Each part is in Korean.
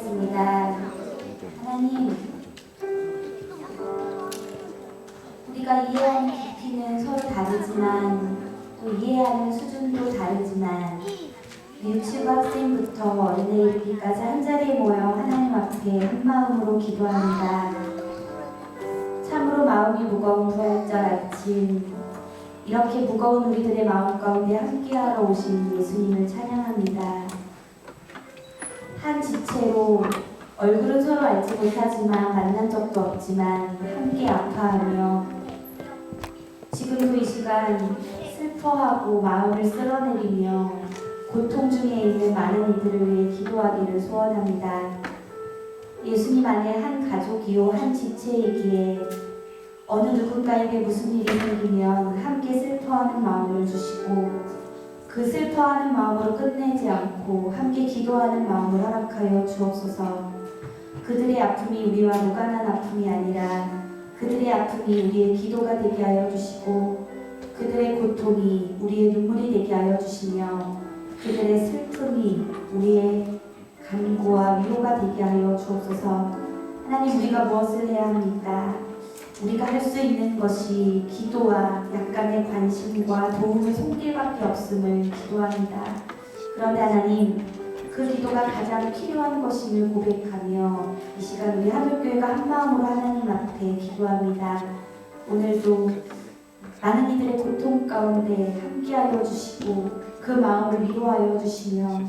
기도하겠습니다. 하나님, 우리가 이해하는 깊이는 서로 다르지만 또 이해하는 수준도 다르지만 유치부 학생부터 어린애 이르기까지 한자리에 모여 하나님 앞에 한마음으로 기도합니다. 참으로 마음이 무거운 부활절 아침, 이렇게 무거운 우리들의 마음 가운데 함께하러 오신 예수님을 찬양합니다. 한 지체로 얼굴은 서로 알지 못하지만 만난 적도 없지만 함께 아파하며 지금도 이 시간 슬퍼하고 마음을 쓸어내리며 고통 중에 있는 많은 이들을 위해 기도하기를 소원합니다. 예수님 안에 한 가족이요 한 지체이기에 어느 누군가에게 무슨 일이 생기면 함께 슬퍼하는 마음을 주시고 그 슬퍼하는 마음으로 끝내지 않고 함께 기도하는 마음을 허락하여 주옵소서. 그들의 아픔이 우리와 무관한 아픔이 아니라 그들의 아픔이 우리의 기도가 되게 하여 주시고 그들의 고통이 우리의 눈물이 되게 하여 주시며 그들의 슬픔이 우리의 간구와 위로가 되게 하여 주옵소서. 하나님, 우리가 무엇을 해야 합니까? 우리가 할 수 있는 것이 기도와 약간의 관심과 도움의 손길밖에 없음을 기도합니다. 그런데 하나님, 그 기도가 가장 필요한 것임을 고백하며 이 시간 우리 하늘교회가 한마음으로 하나님 앞에 기도합니다. 오늘도 많은 이들의 고통 가운데 함께하여 주시고 그 마음을 위로하여 주시며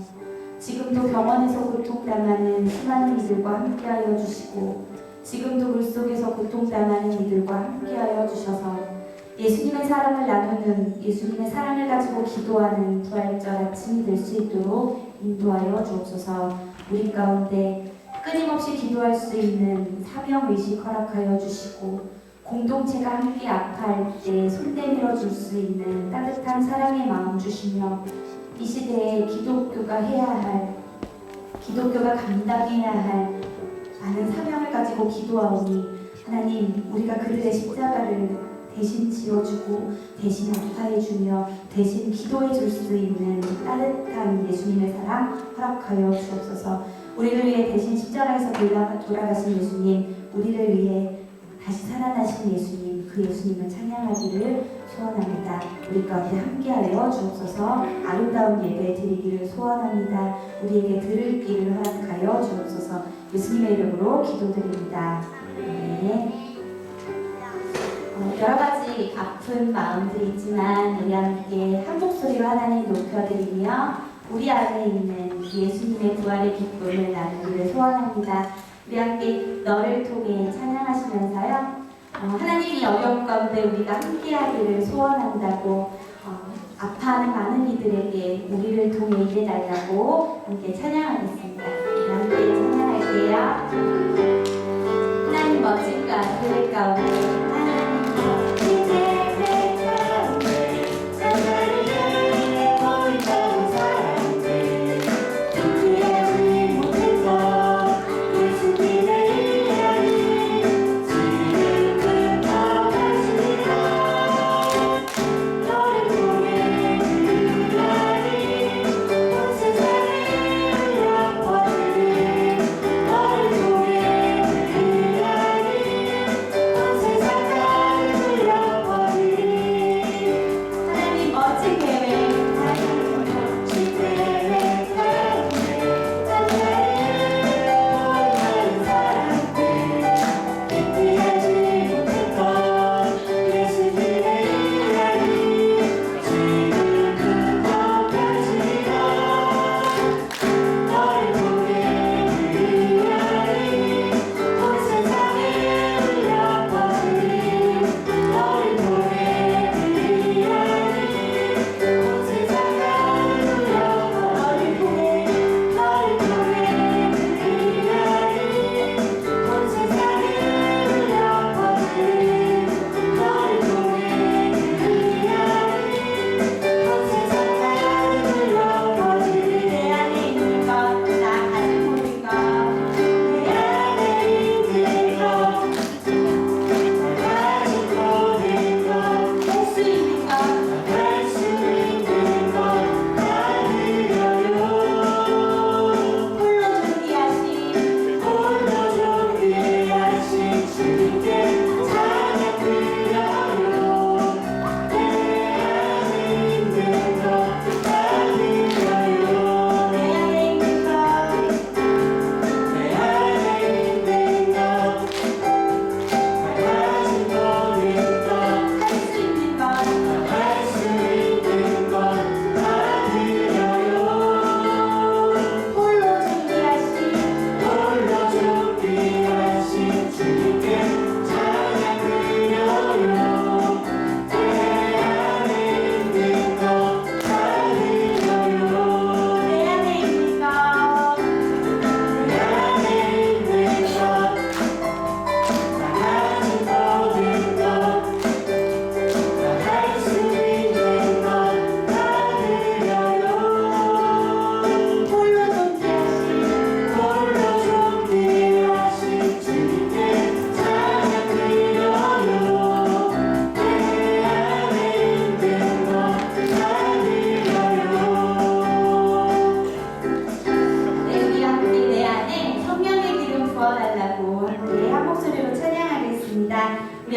지금도 병원에서 고통당하는 수많은 이들과 함께하여 주시고 지금도 물속에서 고통당하는 이들과 함께하여 주셔서 예수님의 사랑을 나누는 예수님의 사랑을 가지고 기도하는 부활절 아침이 될 수 있도록 인도하여 주옵소서. 우리 가운데 끊임없이 기도할 수 있는 사명의식 허락하여 주시고 공동체가 함께 아파할 때 손 내밀어 줄 수 있는 따뜻한 사랑의 마음 주시며 이 시대에 기독교가 해야 할 기독교가 감당해야 할 많은 사명을 가지고 기도하오니 하나님, 우리가 그들의 십자가를 대신 지어주고 대신 아파해주며 대신 기도해줄 수 있는 따뜻한 예수님의 사랑 허락하여 주옵소서. 우리를 위해 대신 십자가에서 돌아가신 예수님, 우리를 위해 다시 살아나신 예수님, 그 예수님을 찬양하기를 소원합니다. 우리 가운데 함께하여 주옵소서. 아름다운 예배 드리기를 소원합니다. 우리에게 들을 길을 허락하여 주옵소서. 예수님의 이름으로 기도드립니다. 네. 여러 가지 아픈 마음들이 있지만 우리 함께 한 목소리로 하나님 높여드리며 우리 안에 있는 예수님의 부활의 기쁨을 나누기를 소원합니다. 우리 함께 너를 통해 찬양하시면서요. 하나님이 어려운 가운데 우리가 함께하기를 소원한다고 아파하는 많은 이들에게 우리를 통해 일해달라고 함께 찬양하겠습니다. 우리 함께 찬양할게요. 하나님 멋진 가운데 가운데 세상을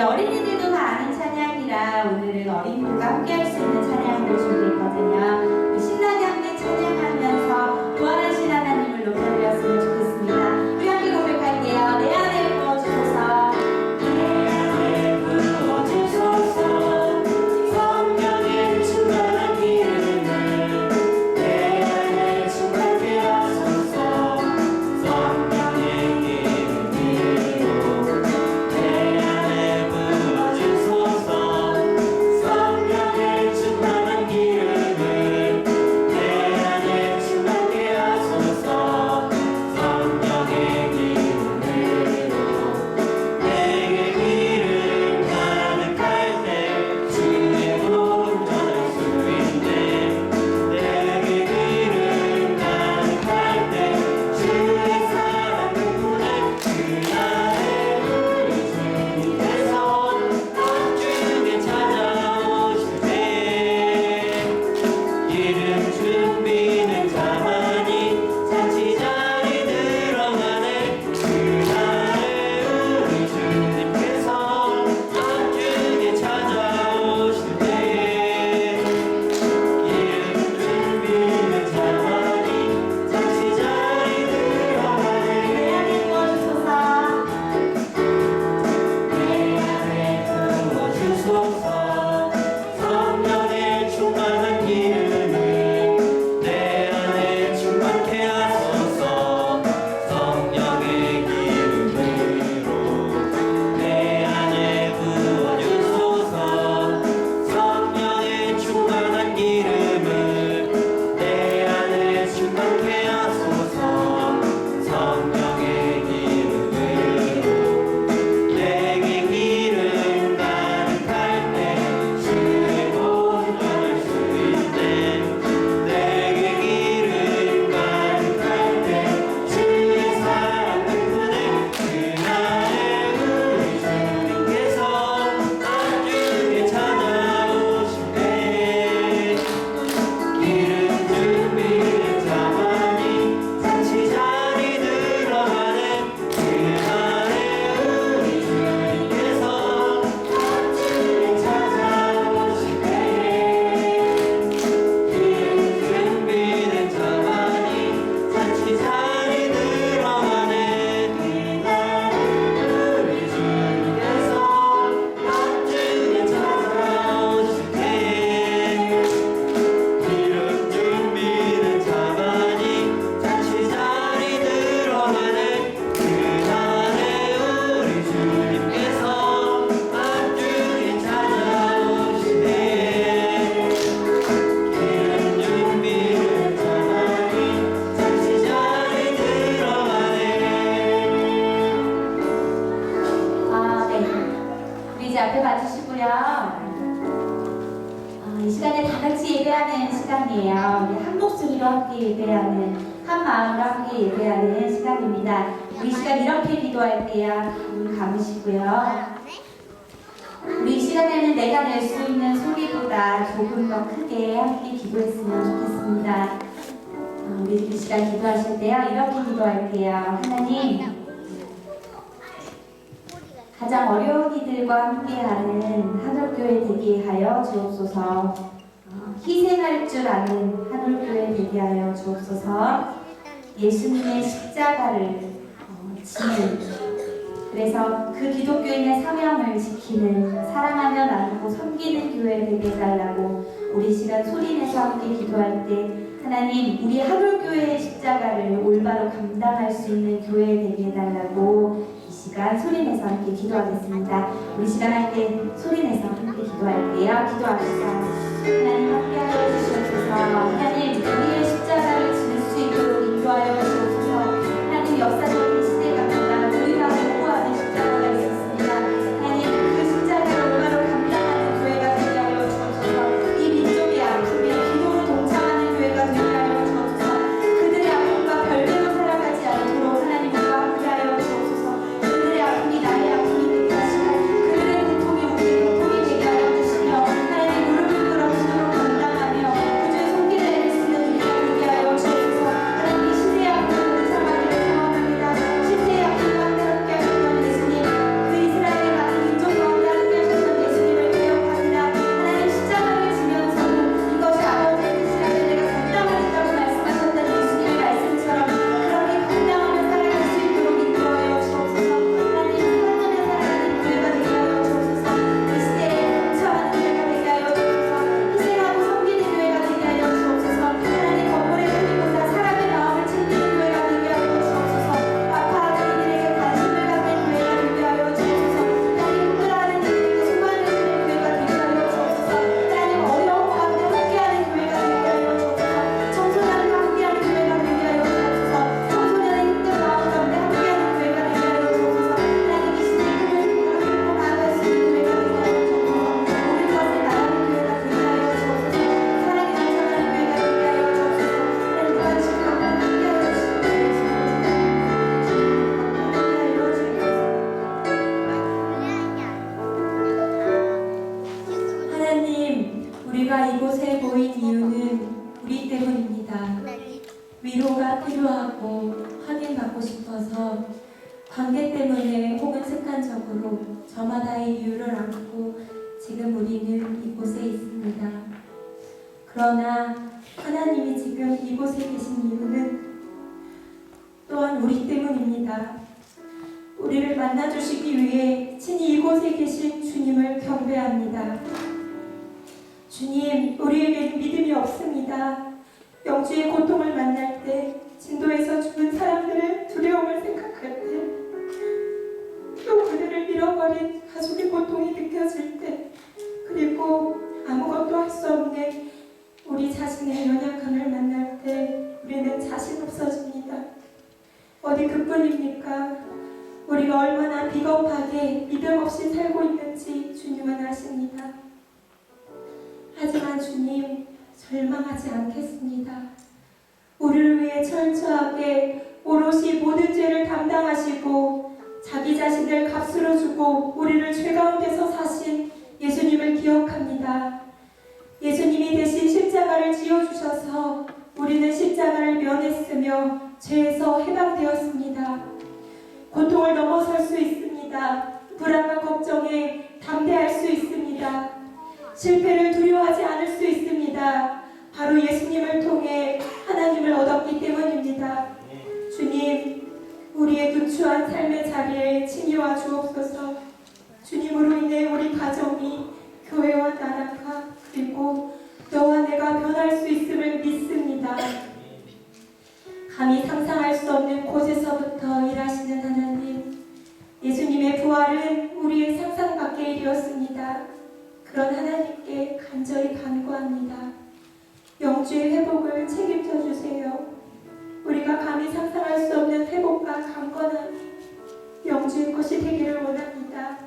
우리 어린이들도 다 아는 찬양이라 오늘은 어린이들과 함께 할 수 있는 찬양으로 준비했거든요. 우리 신나게 함께 찬양하면서 부활하신 하나님을 높여드렸으면 좋겠습니다. 우리 함께 고백할게요. 내 안에 부어주소서. 내 안에 부어주소서. 성령의 충만한 기름을 내 안에 충만케 하소서. 성령의 기름으로 내 안에 부어주소서. 성령의 충만한 기름을 내 안에 충만케 하소서. 성령의 기름으로 내게 기름 가득할 때 주의 본 전할 수 있네. 내게 기름 가득할 때 주의 사랑 덕분에 그날에 우리 주님께서 나중에 찾아오실 때 기름 준비는 자만이 잔치 자리 들어가네. 그날에 우리 주님께서 나중에 찾아오실 때 기름 준비는 자만이 잔치 자리 들어가네. 내 안에 부어주소서. 내 안에 부어주소서. 성령의 충만한 기름을 내 안에 충만케 하소서. 성령의 기름으로 내 안에 부어주소서. 성령의 충만한 기름을 내 안에 충만케 하소서. 성령의 기름으로 내게 기름 가득할 때 주의 본 전할 수 있네. 내게 기름 가득할 때 주의 사랑 덕분에 그날에 우리 주님께서 나중에 찾아오실 때 기름 준비는 자만이 잔치 자리 들어가네. 그날에 우리 주님께서 나중에 찾아오실 때 기름 준비는 자만이 잔치 자리 들어가네. 그날에 우리 주님께서 나중에 찾아오실 때 기름 준비는 자만이 잔치 자리 들어가네. 그날에 우리 주님께서 나중에 찾아오실 때 기름 준비는 자만이 잔치 자리 들어가네. 네. 우리 이제 앞에 봐주시고요. 이 시간에 다 같이 예배하는 시간이에요. 우리 한 목소리로 함께 예배하는, 한 마음으로 함께 예배하는 시간입니다. 우리 시간 이렇게 기도할게요. 눈 감으시고요. 우리 이 시간에는 내가 낼 수 있는 소리보다 조금 더 크게 함께 기도했으면 좋겠습니다. 우리 이 시간 기도하실 때요. 이렇게 기도할게요. 하나님, 가장 어려운 이들과 함께하는 한올교회 되게 하여 주옵소서. 희생할 줄 아는 한올교회 되게 하여 주옵소서. 예수님의 십자가를 지는, 그래서 그 기독교인의 사명을 지키는, 사랑하며 나누고 섬기는 교회 되게 해달라고 우리 시간 소리내서 함께 기도할 때 하나님, 우리 한올교회의 십자가를 올바로 감당할 수 있는 교회 되게 해달라고 이 시간 소리내서 함께 기도하겠습니다. 우리 시간 할 때 소리내서 함께 기도할게요. 기도합시다. 하나님 함께하여 주시옵소서. 하나님, 우리의 십자가를 지을 수 있도록 인도하여 주옵소서. 하나님, 역사적인 시대가 우리가 요구하는 십자가가 있었습니다. 하나님, 그 십자가를 올바로 감당하는 교회가 되게 하여 주옵소서. 이 민족의 아픔에 기도로 동참하는 교회가 되게 하여 주옵소서. 그들의 아픔과 별개로 살아가지 않도록 하나님 우리와 함께하여 주옵소서. 그들의 아픔이 나의 아픔이 되게 하시고 그들의 고통이 우리의 고통이 되게 하여 주시며 하나님 무릎을 꿇어 기도로 감당하며 그주의 손길을 내릴 수 있는 우리가 관계 때문에 혹은 습관적으로 저마다의 이유를 안고 지금 우리는 이곳에 있습니다. 그러나 하나님이 지금 이곳에 계신 이유는 또한 우리 때문입니다. 우리를 만나주시기 위해 친히 이곳에 계신 주님을 경배합니다. 주님, 우리에게는 믿음이 없습니다. 영주의 고통을 만날 때, 진도에서 죽은 사람들의 두려움을 생각할 때, 또 그들을 잃어버린 가족의 고통이 느껴질 때, 그리고 아무것도 할 수 없는 우리 자신의 연약함을 만날 때 우리는 자신 없어집니다. 어디 그뿐입니까? 우리가 얼마나 비겁하게 믿음 없이 살고 있는지 주님은 아십니다. 하지만 주님, 절망하지 않겠습니다. 우리를 위해 철저하게 오롯이 모든 죄를 담당하시고 자기 자신을 값으로 주고 우리를 죄 가운데서 사신 예수님을 기억합니다. 예수님이 대신 십자가를 지어주셔서 우리는 십자가를 면했으며 죄에서 해방되었습니다. 고통을 넘어설 수 있습니다. 불안과 걱정에 담대할 수 있습니다. 실패를 두려워하지 않을 수 있습니다. 바로 예수님을 통해 하나님을 얻었기 때문입니다. 주님, 우리의 누추한 삶의 자리에 친히 와 주옵소서. 주님으로 인해 우리 가정이, 교회와 나라가, 그리고 너와 내가 변할 수 있음을 믿습니다. 감히 상상할 수 없는 곳에서부터 일하시는 하나님, 예수님의 부활은 우리의 상상 밖의 일이었습니다. 그런 하나님께 간절히 간구합니다. 영주의 회복을 책임져 주세요. 우리가 감히 상상할 수 없는 회복과 강건한 영주의 것이 되기를 원합니다.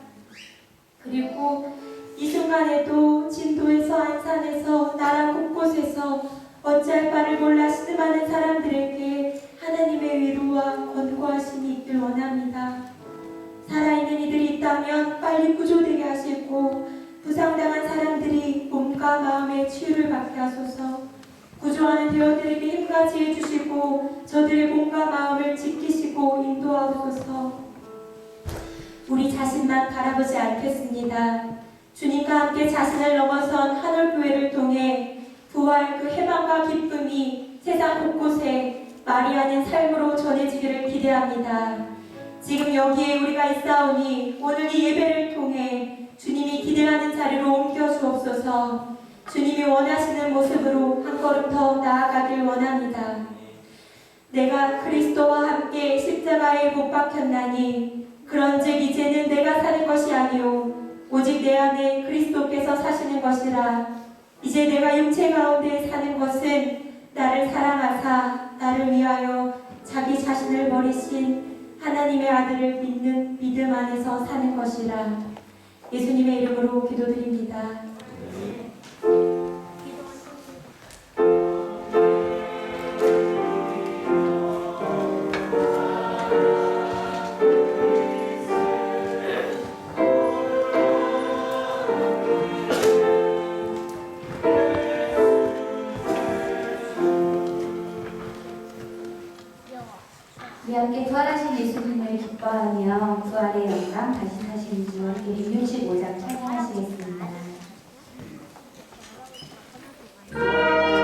그리고 이 순간에도 진도에서 안산에서 나라 곳곳에서 어찌할 바를 몰라 신음하는 사람들에게 하나님의 위로와 권고하심이 있길 원합니다. 살아있는 이들이 있다면 빨리 구조되게 하시고 부상당한 사람들이 몸과 마음의 치유를 받게 하소서. 구조하는 대원들에게 힘까지 해주시고 저들의 몸과 마음을 지키시고 인도하옵소서. 우리 자신만 바라보지 않겠습니다. 주님과 함께 자신을 넘어선 한올교회를 통해 부활 그 해방과 기쁨이 세상 곳곳에 마리아는 삶으로 전해지기를 기대합니다. 지금 여기에 우리가 있사오니 오늘 이 예배를 통해 주님이 기대하는 자리로 옮겨 주옵소서. 주님이 원하시는 모습으로 한 걸음 더 나아가길 원합니다. 내가 그리스도와 함께 십자가에 못 박혔나니 그런즉 이제는 내가 사는 것이 아니요 오직 내 안에 그리스도께서 사시는 것이라. 이제 내가 육체 가운데 사는 것은 나를 사랑하사 나를 위하여 자기 자신을 버리신 하나님의 아들을 믿는 믿음 안에서 사는 것이라. 예수님의 이름으로 기도드립니다. 우리 함께 부활하신 예수님을 기뻐하며 부활의 영광 다시 사신 주 함께 65장 찬양하시겠습니다. 이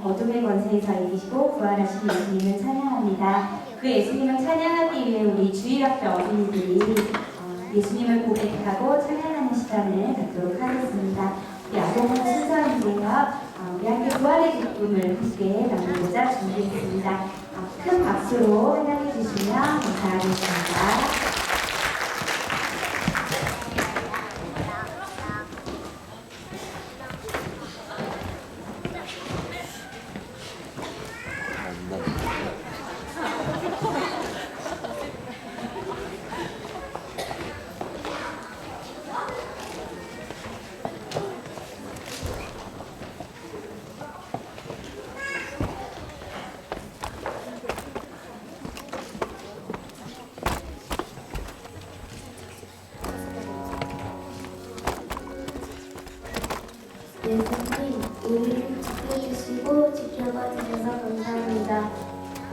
어둠의 권세에서 이기시고 부활하신 예수님을 찬양합니다. 그 예수님을 찬양하기 위해 우리 주일학교 어린이들이 예수님을 고백하고 찬양하는 시간을 갖도록 하겠습니다. 우리 아동은 순서인데요. 우리 학교 부활의 기쁨을 함께 나누고자 준비했습니다. 큰 박수로 환영해 주시면 감사하겠습니다. 예수님, 우리를 지켜주시고 지켜봐 주셔서 감사합니다.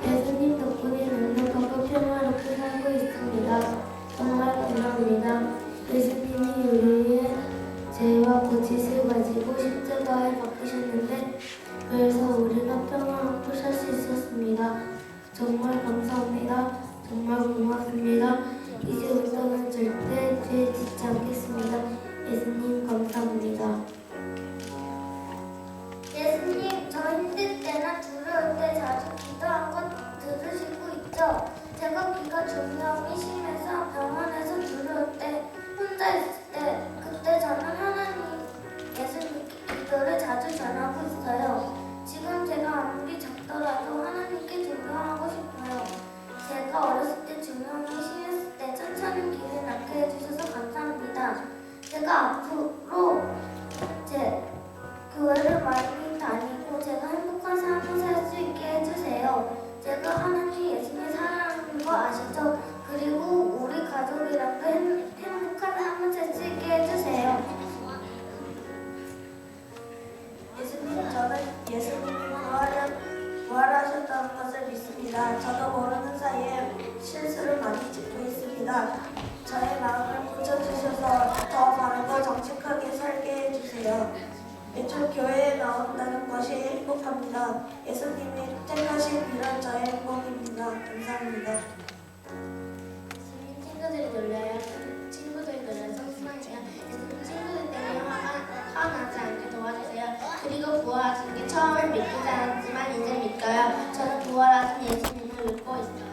예수님 덕분에 넉넉하고 평화롭게 살고 있습니다. 정말 감사합니다. 예수님이 우리의 죄와 거짓을 가지고 십자가에 박히셨는데 그래서 우리가 평화롭게 살 수 있었습니다. 정말 감사합니다. 정말 고맙습니다. 이제부터는 절대 죄 짓지 않겠습니다. 예수님 감사합니다. 예수님, 저 힘들 때나 두려울 때 자주 기도한 것 들으시고 있죠? 제가 귀가 종양이 심해서 병원에서 두려울 때, 혼자 있을 때, 그때 저는 하나님, 예수님께 기도를 자주 전하고 있어요. 지금 제가 아무리 작더라도 하나님께 존경하고 싶어요. 제가 어렸을 때 종양이 심했을 때 천천히 길을 낫게 해주셔서 감사합니다. 제가 앞으로 제 교회를 많이 다니고 제가 행복한 삶을 살 수 있게 해주세요. 제가 하나님 예수님 사랑하는 거 아시죠? 그리고 우리 가족이랑도 행복한 삶을 살 수 있게 해주세요. 예수님, 저는 예수님이 부활하셨다는 것을 믿습니다. 저도 모르는 사이에 실수를 많이 짓고 있습니다. 저의 마음을 고쳐주셔서 더 바르고 정직하게 살게 해주세요. 매주 교회에 나온다는 것이 행복합니다. 예수님이 택하신 일은 저의 행복입니다. 감사합니다. 예수님 친구들이 놀려요. 친구들이 놀려서 희망해요. 예수님 친구들 때문에 화가 나지 않게 도와주세요. 그리고 부활하신 게 처음엔 믿기지 않았지만 이제 믿어요. 저는 부활하신 예수님을 믿고 있어요.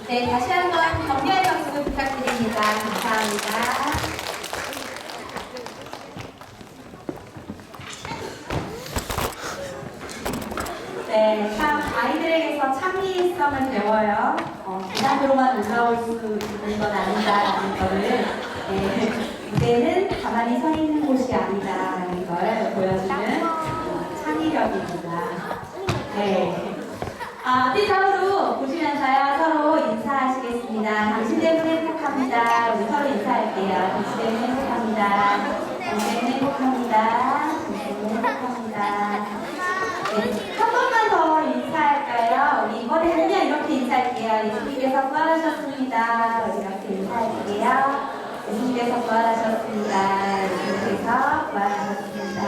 네, 다시 한번 격려의 박수 부탁드립니다. 감사합니다. 네, 참 아이들에게서 창의성을 배워요. 계단으로만 올라올 수 있는 건 아니다라는 거를 무대는 가만히 서 있는 곳이 아니다라는 걸 보여주는 창의력입니다. 네. 앞뒤좌우로 보시면서요, 서로 인사하시겠습니다. 당신 때문에 행복합니다. 우리 서로 인사할게요. 당신 때문에 행복합니다. 당신 때문에 행복합니다. 당신 때문에 행복합니다. 네, 한 번만 더 인사할까요? 우리 이번에는요, 이렇게 인사할게요. 예수님께서 부활하셨습니다. 우리 이렇게 인사할게요. 예수님께서 부활하셨습니다. 예수님께서 부활하셨습니다.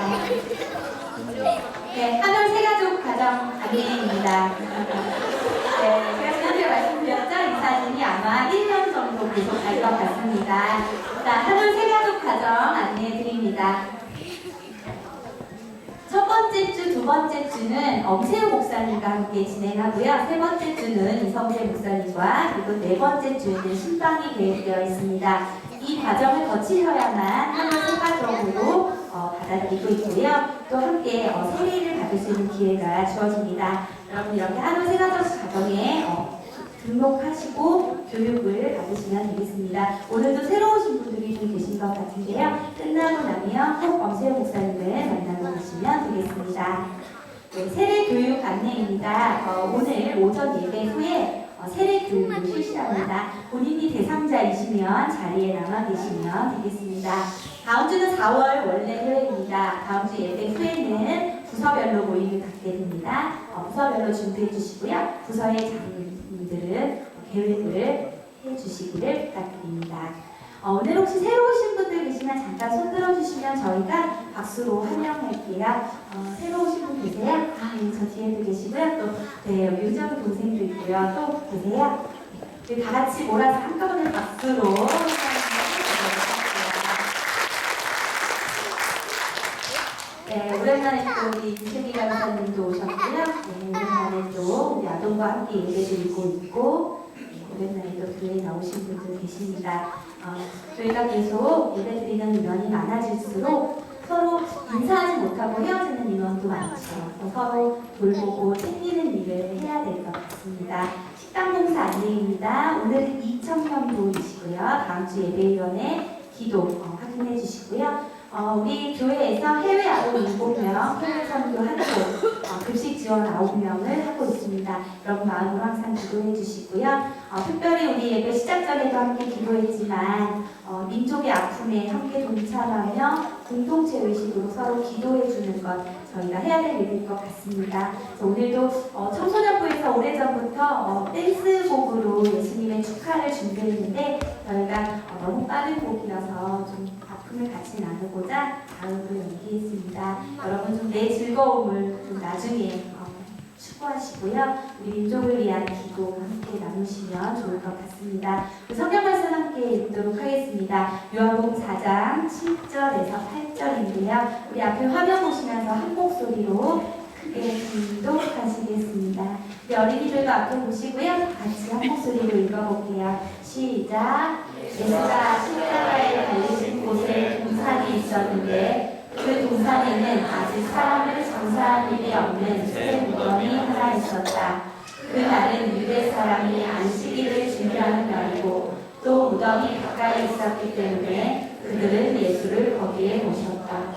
네, 한올 세가족 가정 안내입니다. 네, 제가 지난주에 말씀드렸죠? 이 사진이 아마 1년 정도 계속할 것 같습니다. 자, 한올 세가족 가정 안내해드립니다. 첫 번째 주, 두 번째 주는 엄세우 목사님과 함께 진행하고요. 세 번째 주는 이성재 목사님과 그리고 네 번째 주에는 신방이 계획되어 있습니다. 이 과정을 거치셔야만 한올 세가족으로 받아들이고 있고요. 또 함께 세례를 받을 수 있는 기회가 주어집니다. 여러분 이렇게 한올 세가족 가정에 등록하시고 교육을 받으시면 되겠습니다. 오늘도 새로 오신 분들이 좀 계신 것 같은데요. 끝나고 나면 꼭 엄세우 목사님을 만나고 계시면 되겠습니다. 네, 세례 교육 안내입니다. 오늘 오전 예배 후에 세례 교육을 실시합니다. 본인이 대상자이시면 자리에 남아 계시면 되겠습니다. 다음 주는 4월 원래 회회입니다. 다음 주 예배 후에는 부서별로 모임을 갖게 됩니다. 부서별로 준비해 주시고요. 부서의 장님들은 계획을 해 주시기를 부탁드립니다. 오늘 혹시 새로 오신 분들 계시면 잠깐 손 들어주시면 저희가 박수로 환영할게요. 새로 오신 분 계세요? 저 뒤에도 계시고요. 또 네, 여기 의정 동생도 있고요. 또 계세요? 네, 다 같이 몰아서 한꺼번에 박수로 네, 오랜만에 또 우리 유세미 강사님도 오셨고요. 네, 오랜만에 또 우리 아동과 함께 예배드리고 있고 오랜만에 또 교회에 나오신 분들 계십니다. 저희가 계속 예배드리는 인원이 많아질수록 서로 인사하지 못하고 헤어지는 인원도 많죠. 서로 돌보고 챙기는 일을 해야 될 것 같습니다. 식당 봉사 안내입니다. 오늘은 2,000명분이시고요. 다음 주 예배위원회 기도 확인해 주시고요. 우리 교회에서 해외 아동 7명, 해외 선교 1명, 급식 지원 9명을 하고 있습니다. 여러분 마음으로 항상 기도해 주시고요. 특별히 우리 예배 시작 전에도 함께 기도했지만 민족의 아픔에 함께 동참하며 공동체 의식으로 서로 기도해 주는 것 저희가 해야 될 일일 것 같습니다. 오늘도 청소년부에서 오래전부터 댄스곡으로 예수님의 축하를 준비했는데 저희가 너무 빠른 곡이라서 좀 아픔을 같이 나누고자 다음으로 연기했습니다. 여러분 좀 내 즐거움을 좀 나중에 추구하시고요. 우리 민족을 위한 기도 함께 나누시면 좋을 것 같습니다. 성경 말씀 함께 읽도록 하겠습니다. 요한복음 4장 7절에서 8절인데요. 우리 앞에 화면 보시면서 한 목소리로 크게 교독하시겠습니다. 우리 어린이들도 앞에 보시고요. 같이 한 목소리로 읽어볼게요. 시작! 예수가 십자가에 달리신 곳에 동산이 있었는데 그 동산에는 아직 사람을 장사한 일이 없는 새 무덤이 하나 있었다. 그날은 유대 사람이 안식일을 준비하는 날이고 또 무덤이 가까이 있었기 때문에 그들은 예수를 거기에 모셨다.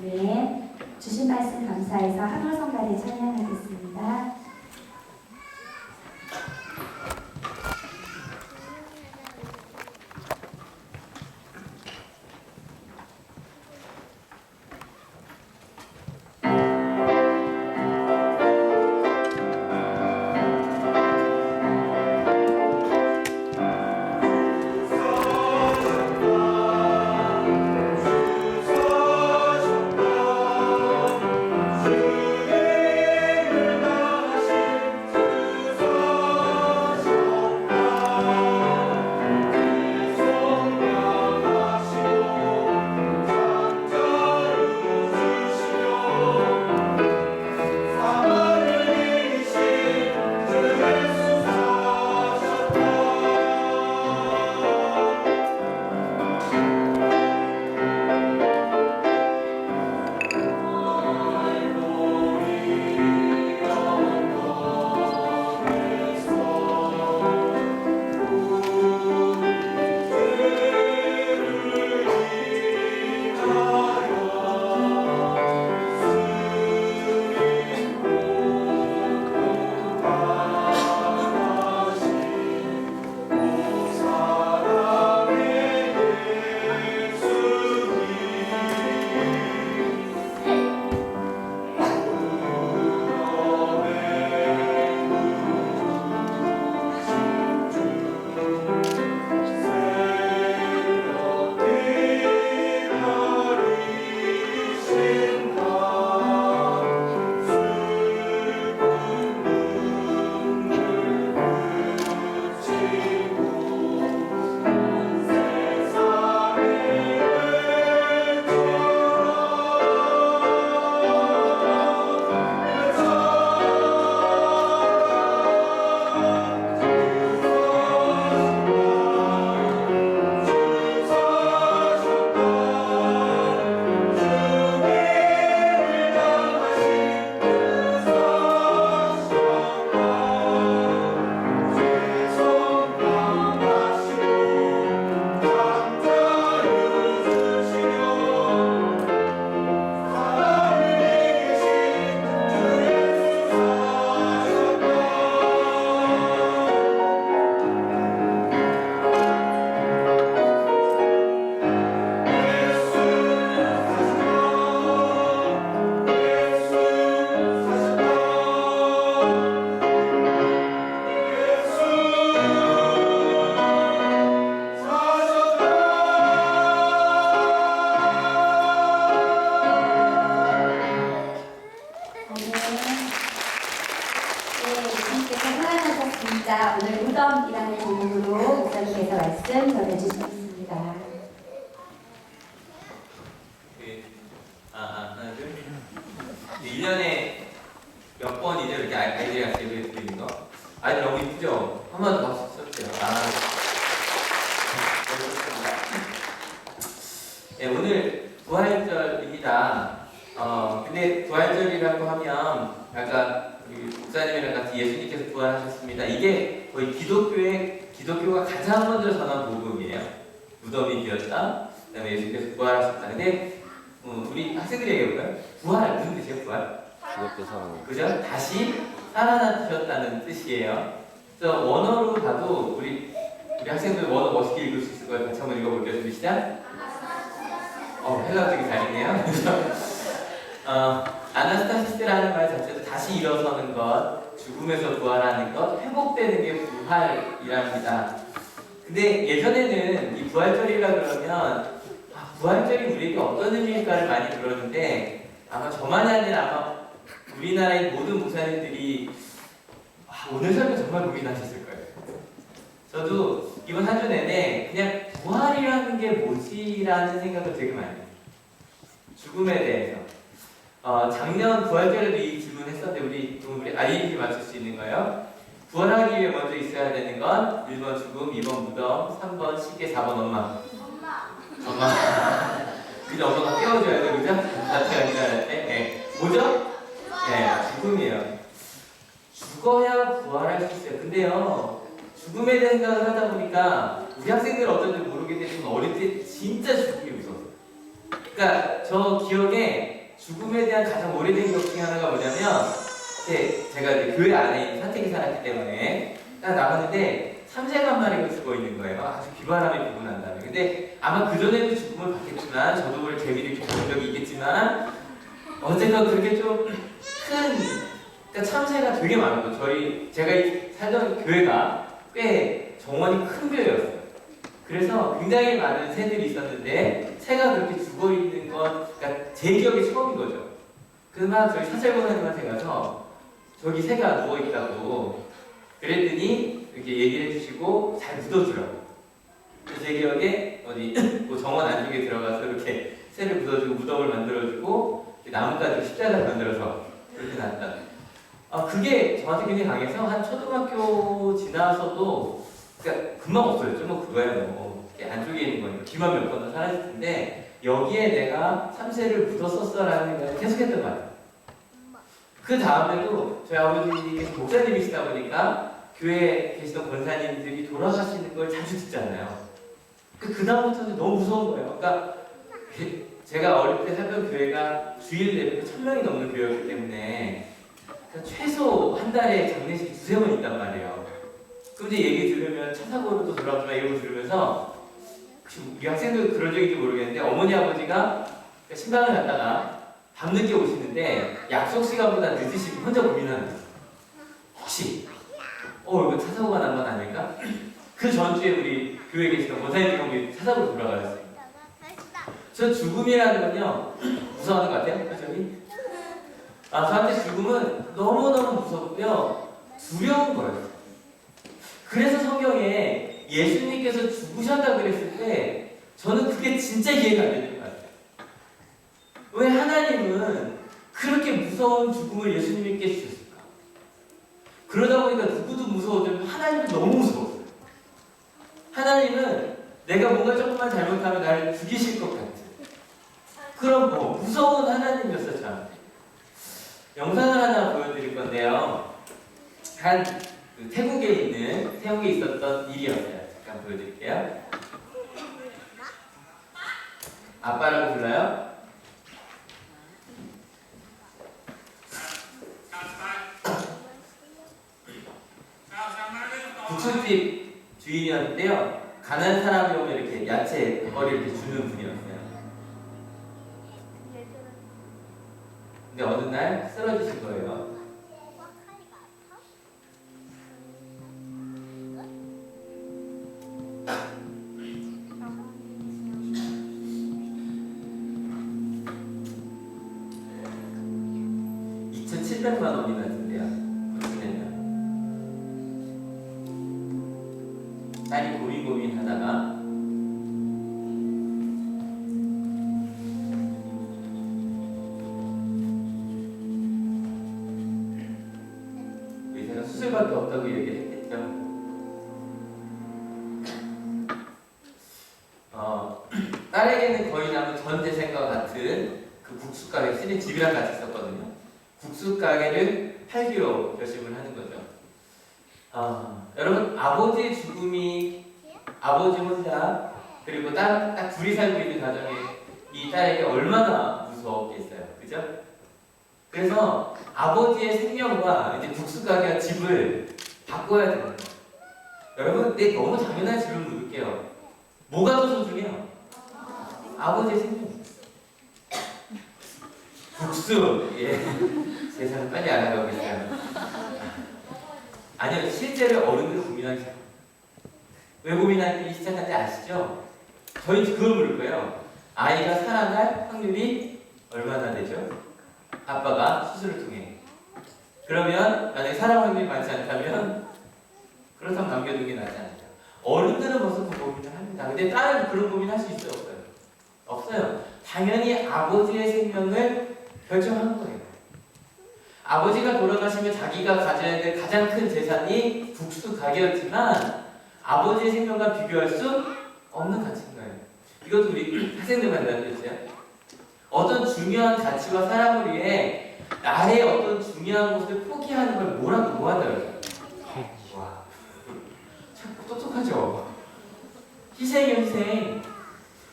아멘. 주신 말씀 감사해서 한올 성가대 찬양하겠습니다. 주의 자, 오늘 무덤이라는 제목으로 목사님께서 말씀 전해주시겠습니다. 하나, 둘. 1년에 몇 번 이제 이렇게 아이들이 예배 드리는 거? 아이들 너무 이쁘죠? 한 번 더 박수 쳐주세요. 네, 오늘 부활절입니다. 근데 부활절이라고 하면 아까 우리 목사님이랑 같이 예수님께서 부활하셨습니다. 이게 거의 기독교가 가장 먼저 전한 복음이에요. 무덤이 비었다. 그다음에 예수님께서 부활하셨다. 근데 우리 학생들이 얘기해볼까요? 부활 무슨 뜻이에요? 부활? 죽었대 살아나. 그죠? 다시 살아나셨다는 뜻이에요. 그래서 원어로 봐도 우리 학생들 원어 멋있게 읽을 수 있을 거예요. 같이 한번 읽어볼게요. 준비 시작. 헬라어 되게 잘 읽네요. 아나스타시스라는 말 자체도 다시 일어서는 것, 죽음에서 부활하는 것, 회복되는 게 부활이랍니다. 근데 예전에는 이 부활절이라 그러면 부활절이 우리에게 어떤 의미일까를 많이 들었는데 아마 저만이 아니라 아마 우리나라의 모든 목사님들이 오늘 설교 정말 고민하셨을 거예요. 저도 이번 한 주 내내 그냥 부활이라는 게 뭐지라는 생각을 되게 많이 해요. 죽음에 대해서. 작년 부활절에도 이 질문을 했었는데 우리 아이들이 맞출 수 있는 거예요. 부활하기 위해 먼저 있어야 되는 건 1번 죽음, 2번 무덤, 3번 시계, 4번 엄마. 근데 엄마가 깨워줘야 돼, 그죠? 나태가 일어날 때. 네. 뭐죠? 네, 죽음이에요. 죽어야 부활할 수 있어요. 근데요, 죽음에 대한 생각을 하다 보니까 우리 학생들 어떤지 모르겠는데 좀 어릴 때 진짜 죽음이 무서웠어요. 그러니까 저 기억에 죽음에 대한 가장 오래된 기억 중에 하나가 뭐냐면 제가 이제 교회 안에 있는 산책이 살았기 때문에 딱 나갔는데 참새가 한 마리가 죽어 있는 거예요. 아주 비바람이 불고 난 다음에. 근데 아마 그전에도 죽음을 봤겠지만 저도 모르게 개미를 이렇게 본 적이 있겠지만 언젠가 그렇게 좀 큰 그러니까 참새가 되게 많았고 제가 살던 교회가 꽤 정원이 큰 교회였어요. 그래서 굉장히 많은 새들이 있었는데 새가 그렇게 죽어 있는 건 그러니까 제 기억이 처음인 거죠. 그래서 막 저희 사찰공사님한테 가서 저기 새가 누워 있다고 그랬더니 이렇게 얘기를 해주시고 잘 묻어주라고. 그래서 제 기억에 뭐 정원 안쪽에 들어가서 이렇게 새를 묻어주고 무덤을 만들어주고 나뭇가지로 십자가를 만들어서 그렇게 놨다. 그게 저한테 굉장히 강해서 한 초등학교 지나서도 그러니까 금방 없어졌죠. 뭐 그거야 뭐 안쪽에 있는 거니까 귀만 몇 번 더 사라질 텐데 여기에 내가 참새를 묻었었어라는 생각을 계속했던 것 같아요. 그 다음에도 저희 아버지께서 목사님이시다 보니까 교회에 계시던 권사님들이 돌아가시는 걸 자주 듣잖아요. 그 다음부터는 너무 무서운 거예요. 그러니까 제가 어릴 때 살던 교회가 주일 예배가 1000명이 넘는 교회였기 때문에 최소 한 달에 장례식이 2-3번 있단 말이에요. 그럼 이제 얘기 들으면 차 사고로도 돌아오지만 이런 거 들으면서 우리 학생들 그런 적인지 모르겠는데 어머니 아버지가 신방을 갔다가 밤늦게 오시는데 약속 시간보다 늦으시고 혼자 고민하는 거예요. 혹시 이거 차 사고가 난 건 아닐까? 그 전주에 우리 교회에 계시던 권사님 경우에 차 사고로 돌아가셨어요. 저 죽음이라는 건요 무서워하는 것 같아요. 저기 저한테 죽음은 너무너무 무섭고요 두려운 거예요. 그래서 성경에 예수님께서 죽으셨다 그랬을 때 저는 그게 진짜 이해가 안 되는 것 같아요. 왜 하나님은 그렇게 무서운 죽음을 예수님께 주셨을까? 그러다 보니까 누구도 무서워지면 하나님은 너무 무서웠어요. 하나님은 내가 뭔가 조금만 잘못하면 나를 죽이실 것 같은 그런 무서운 하나님이었어요. 저한테. 영상을 하나 보여드릴 건데요. 태국에 있었던 일이었어요. 잠깐 보여드릴게요. 아빠라고 불러요? 국수집 주인이었는데요. 가난한 사람이 오면 이렇게 야채 머리 이렇게 주는 분이었어요. 근데 어느 날 쓰러지신 거예요. $2,700만 원이나 든대요. 고치려면. 딸이 고민하다가 의사가 수술밖에 없다고 얘기를 했겠죠. 딸에게는 거의 남은 전 재산과 같은 그 국수 가게, 신의 집이랑 같이 있었거든요. 국수 가게를 팔기로 결심을 하는 거죠. 여러분, 아버지의 죽음이 아버지 혼자 그리고 딱 둘이 살고 있는 가정에 이 딸에게 얼마나 무서웠겠어요. 그죠? 그래서 아버지의 생명과 이제 국수 가게와 집을 바꿔야 됩니다. 여러분, 너무 당연한 질문 묻을게요. 뭐가 더 소중해요? 아버지의 생명. 국수. 예. 세상 빨리 알아가고 있어요. 아니요, 실제로 어른들 고민하기 시작합니다. 왜 고민하기 시작한지 아시죠? 저희 그걸 물을 거예요. 아이가 살아날 확률이 얼마나 되죠? 아빠가 수술을 통해. 그러면 만약에 살아날 확률이 많지 않다면 그렇다면 남겨두는 게 낫지 않을까? 어른들은 벌써 그 고민을 합니다. 근데 딸은 그런 고민 할 수 있어요? 없어요? 없어요. 당연히 아버지의 생명을 결정한 거예요. 아버지가 돌아가시면 자기가 가져야 될 가장 큰 재산이 국수 가게였지만 아버지의 생명과 비교할 수 없는 가치인 거예요. 이것도 우리 학생들만 알려주세요. 어떤 중요한 가치와 사람을 위해 나의 어떤 중요한 것을 포기하는 걸 뭐라고 뭐한다고요? 와, 참 똑똑하죠? 희생이요, 희생.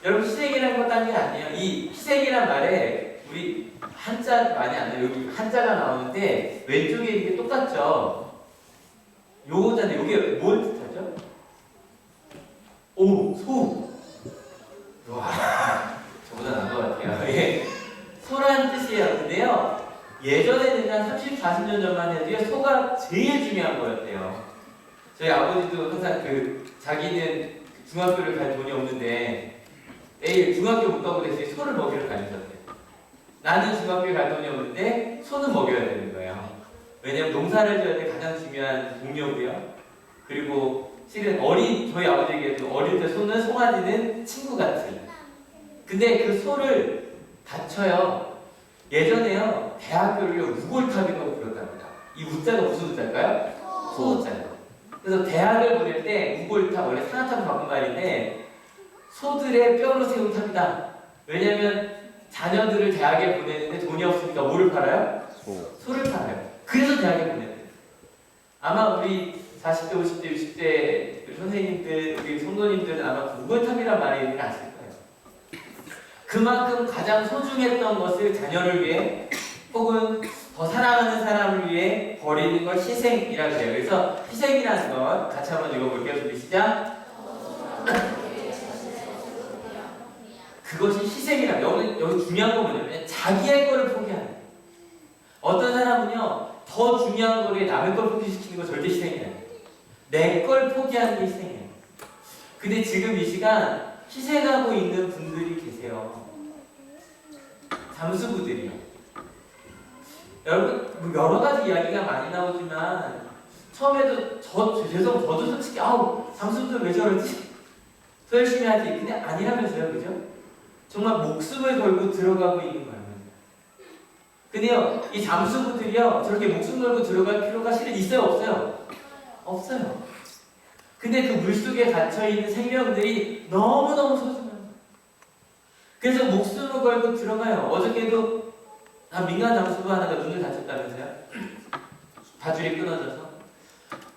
여러분, 희생이라는 건 딴 게 아니에요. 이 희생이란 말에 우리 한자 많이 안 돼요. 여기 한자가 나오는데 왼쪽에 이게 똑같죠? 요거잖아요. 요게 뭘 뜻하죠? 오, 소. 와, 저보다 나은 것 같아요. 예. 소라는 뜻이에요. 근데요, 예전에는 한 30, 40년 전만 해도 소가 제일 중요한 거였대요. 저희 아버지도 항상 자기는 중학교를 갈 돈이 없는데 매일 중학교 못 가고 대신 소를 먹이러 다니셨대요. 나는 중학교에 갈 돈이 없는데 소는 먹여야 되는 거예요. 왜냐면 농사를 지어야 될 가장 중요한 동료고요. 그리고 실은 저희 아버지에게도 어릴 때 소는 송아지는 친구 같은. 근데 그 소를 다쳐요. 예전에요, 대학교를 우골탑이라고 불렀답니다. 이 우자가 무슨 우자일까요? 소우자예요. 그래서 대학을 보낼 때 우골탑, 원래 산화탑을 바꾼 말인데 소들의 뼈로 세운 탑이다. 왜냐면 자녀들을 대학에 보내는데 돈이 없으니까 뭐를 팔아요? 소를 팔아요. 그래서 대학에 보내요. 아마 우리 40대, 50대, 60대 우리 선생님들, 우리 성도님들은 아마 우골탑이란 말을 아실 거예요. 그만큼 가장 소중했던 것을 자녀를 위해 혹은 더 사랑하는 사람을 위해 버리는 걸 희생이라고 해요. 그래서 희생이라는 것 같이 한번 읽어볼게요. 준비 시작. 그것이 희생이라. 여기 중요한 건 뭐냐면 자기의 거를 포기하는 거예요. 어떤 사람은요, 더 중요한 거를 남의 걸 포기시키는 거 절대 희생이 아니에요. 내 걸 포기하는 게 희생이에요. 근데 지금 이 시간 희생하고 있는 분들이 계세요. 잠수부들이요. 여러분, 뭐 여러 가지 이야기가 많이 나오지만 처음에도 저도 솔직히 잠수부들 왜 저러지? 더 열심히 하지. 근데 아니라면서요, 그죠? 정말 목숨을 걸고 들어가고 있는 거예요. 근데요, 이 잠수부들이요, 저렇게 목숨 걸고 들어갈 필요가 실은 있어요, 없어요? 없어요. 근데 그 물속에 갇혀있는 생명들이 너무너무 소중해요. 그래서 목숨을 걸고 들어가요. 어저께도 민간 잠수부 하나가 눈을 다쳤다면서요? 바줄이 끊어져서.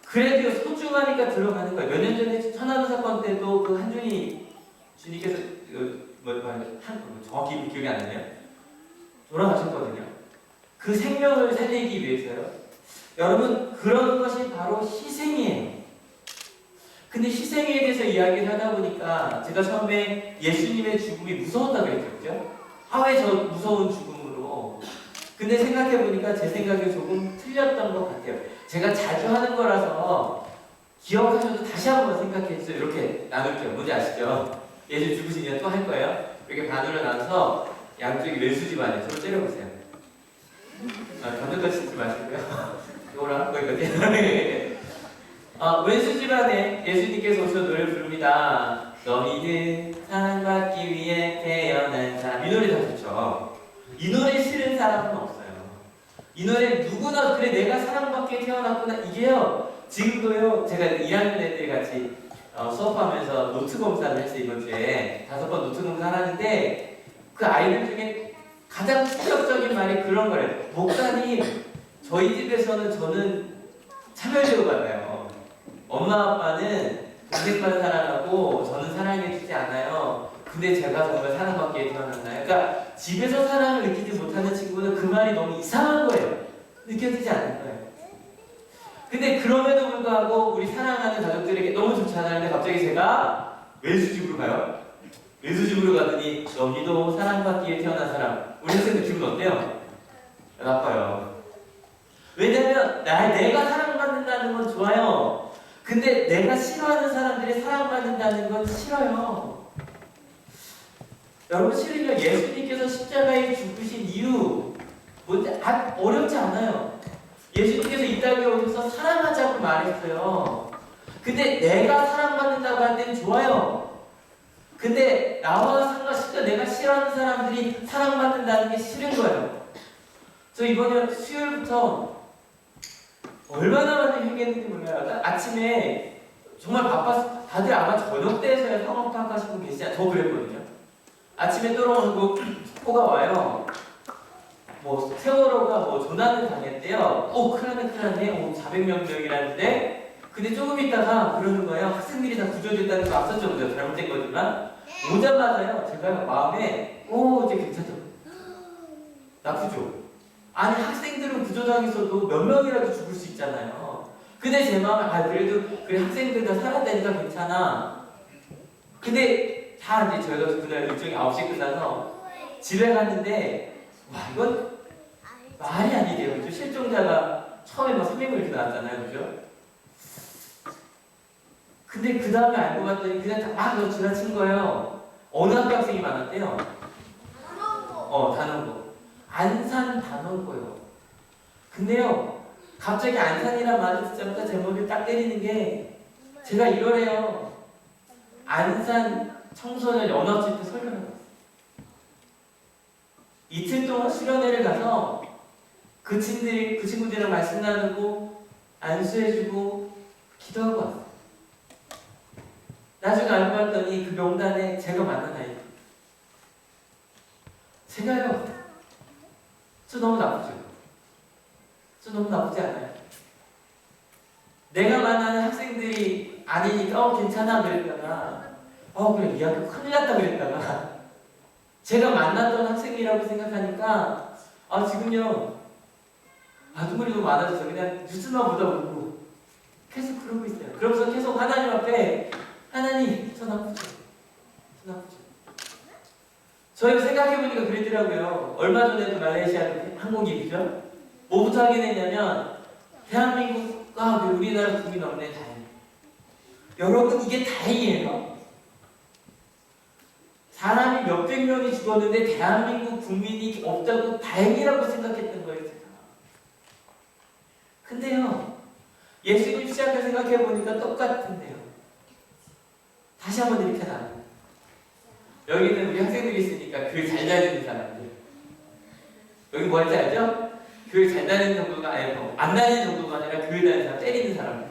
그래도 소중하니까 들어가는 거예요. 몇 년 전에 천안호 사건 때도 그 한준이 주님께서 정확히 기억이 안 나네요. 돌아가셨거든요. 그 생명을 살리기 위해서요. 여러분, 그런 것이 바로 희생이에요. 근데 희생에 대해서 이야기를 하다 보니까 제가 처음에 예수님의 죽음이 무서웠다고 했죠. 왜 저 무서운 죽음으로. 근데 생각해보니까 제 생각이 조금 틀렸던 것 같아요. 제가 자주 하는 거라서 기억하셔도 다시 한번 생각해주세요. 이렇게 나눌게요. 뭔지 아시죠? 예수 죽으시면 또 할 거예요. 이렇게 반으로 나눠서 양쪽이 왼수집 안에 서로 때려보세요. 감정까지 짓지 마시고요. 이거랑 할 거거든요. 왼수 집안에 예수님께서 오셔서 노래를 부릅니다. 너희는 사랑받기 위해 태어난 사람. 이 노래 다 좋죠. 이 노래 싫은 사람은 없어요. 이 노래 누구나 그래 내가 사랑받게 태어났구나. 이게요. 지금도요. 제가 1학년 애들이 같이 수업하면서 노트 검사를 했어요. 이번 주에 5번 노트 검사를 하는데 그 아이들 중에 가장 충격적인 말이 그런 거래요. 목사님, 저희 집에서는 저는 차별대우 받아요. 엄마 아빠는 동생만 사랑하고 저는 사랑해주지 않아요. 근데 제가 정말 사랑받기에 태어났나요? 그러니까 집에서 사랑을 느끼지 못하는 친구는 그 말이 너무 이상한 거예요. 느껴지지 않는 거예요. 근데 그럼에도 불구하고 우리 사랑하는 가족들에게 너무 좋잖아요. 근데 갑자기 제가 왼수집으로 가요. 왼수집으로 가더니 너희도 사랑받기에 태어난 사람. 우리 선생님 기분 어때요? 나빠요. 왜냐면 내가 사랑받는다는 건 좋아요. 근데 내가 싫어하는 사람들이 사랑받는다는 건 싫어요. 여러분 실은요 예수님께서 십자가에 죽으신 이유 뭔지 어렵지 않아요. 예수님께서 이 땅에 오셔서 사랑하자고 말했어요. 근데 내가 사랑받는다고 할 땐 좋아요. 근데 나와 상관없이 내가 싫어하는 사람들이 사랑받는다는 게 싫은 거예요. 저 이번에 수요일부터 얼마나 많이 회개했는지 몰라요. 아침에 정말 바빴어. 다들 아마 저녁 때에서야 성업학 하시는 분 계시지 않아요? 저 그랬거든요. 아침에 떨어오고 속보가 와요. 뭐 세월호가 뭐 조난을 당했대요. 큰일 났네. 400명이라는데 근데 조금 있다가 그러는 거예요. 학생들이 다 구조됐다는 거 앞섰죠. 그죠? 잘못된 거지만 오자마자요. 제가 마음에 이제 괜찮죠. 나 구조. 아니 학생들은 구조당했어도 몇 명이라도 죽을 수 있잖아요. 근데 제 마음에 그래도 그래 학생들 다 살았다니까 괜찮아. 근데 다 이제 저희가 그날 일정이 9시에 끝나서 집에 갔는데 와 이건 말이 아니래요. 그죠? 실종자가 처음에 막 300명 이렇게 나왔잖아요. 그죠? 근데 그 다음에 알고 봤더니 그냥 막 지나친 거예요. 어느 학교 학생이 많았대요? 단원고. 안산 단원고요. 근데요 갑자기 안산이란 말을 듣자마자 제 머리를 딱 때리는 게 제가 이러래요. 안산 청소년 연합집회 설명을 했어요. 이틀 동안 수련회를 가서 그 친구들이랑 말씀 나누고 안수해주고 기도하고 왔어요. 나중에 알고 봤더니 그 명단에 제가 만난 아이. 제가요. 저 너무 나쁘죠? 저 너무 나쁘지 않아요? 내가 만나는 학생들이 아니니까 괜찮아 그랬다가 그래 이 학교 큰일 났다 그랬다가 제가 만났던 학생이라고 생각하니까 지금요 눈물이 너무 많아져서 그냥 뉴스만 보다 보고 계속 그러고 있어요. 그러면서 계속 하나님 앞에 하나님 저 나쁘죠? 저 나쁘죠? 저희가 생각해보니까 그랬더라고요. 얼마 전에도 말레이시아 항공기 그죠? 뭐부터 확인했냐면 대한민국과 우리나라 국민 없네 다행. 여러분 이게 다행이에요. 사람이 몇백 명이 죽었는데 대한민국 국민이 없다고 다행이라고 생각했던 거예요. 제가. 근데요 예수님 시작해 생각해보니까 똑같은데요. 다시 한번 이렇게 나눠요. 여기는 우리 학생들이 있으니까 교회 잘 다니는 사람들. 여기 뭐 할지 알죠? 교회 잘 다니는 정도가 아니고 안 다니는 정도가 아니라 교회 다니는 사람 때리는 사람들.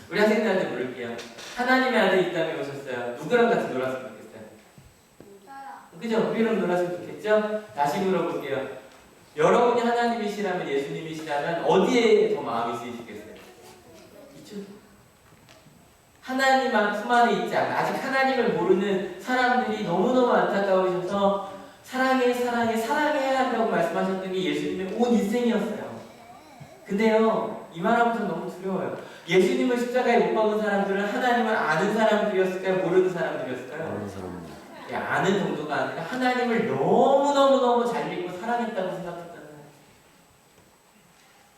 우리 학생들한테 물을게요. 하나님의 아들 이 땅에 오셨어요. 누구랑 같이 놀았으면 좋겠어요? 그죠? 우리랑 놀았으면 좋겠죠? 다시 물어볼게요. 여러분이 하나님이시라면 예수님이시라면 어디에 더 마음이 쓰이시겠어요? 이쪽. 하나님 품 안에 있지 않아. 아직 하나님을 모르는 사람들이 너무너무 안타까우셔서 사랑해야 한다고 말씀하셨던 게 예수님의 온 인생이었어요. 근데요 이 말하면 좀 너무 두려워요. 예수님을 십자가에 못 박은 사람들은 하나님을 아는 사람들이었을까요? 모르는 사람들이었을까요? 아는 사람. 아는 정도가 아니라 하나님을 너무너무 잘 믿고 사랑했다고 생각했다는 거예요.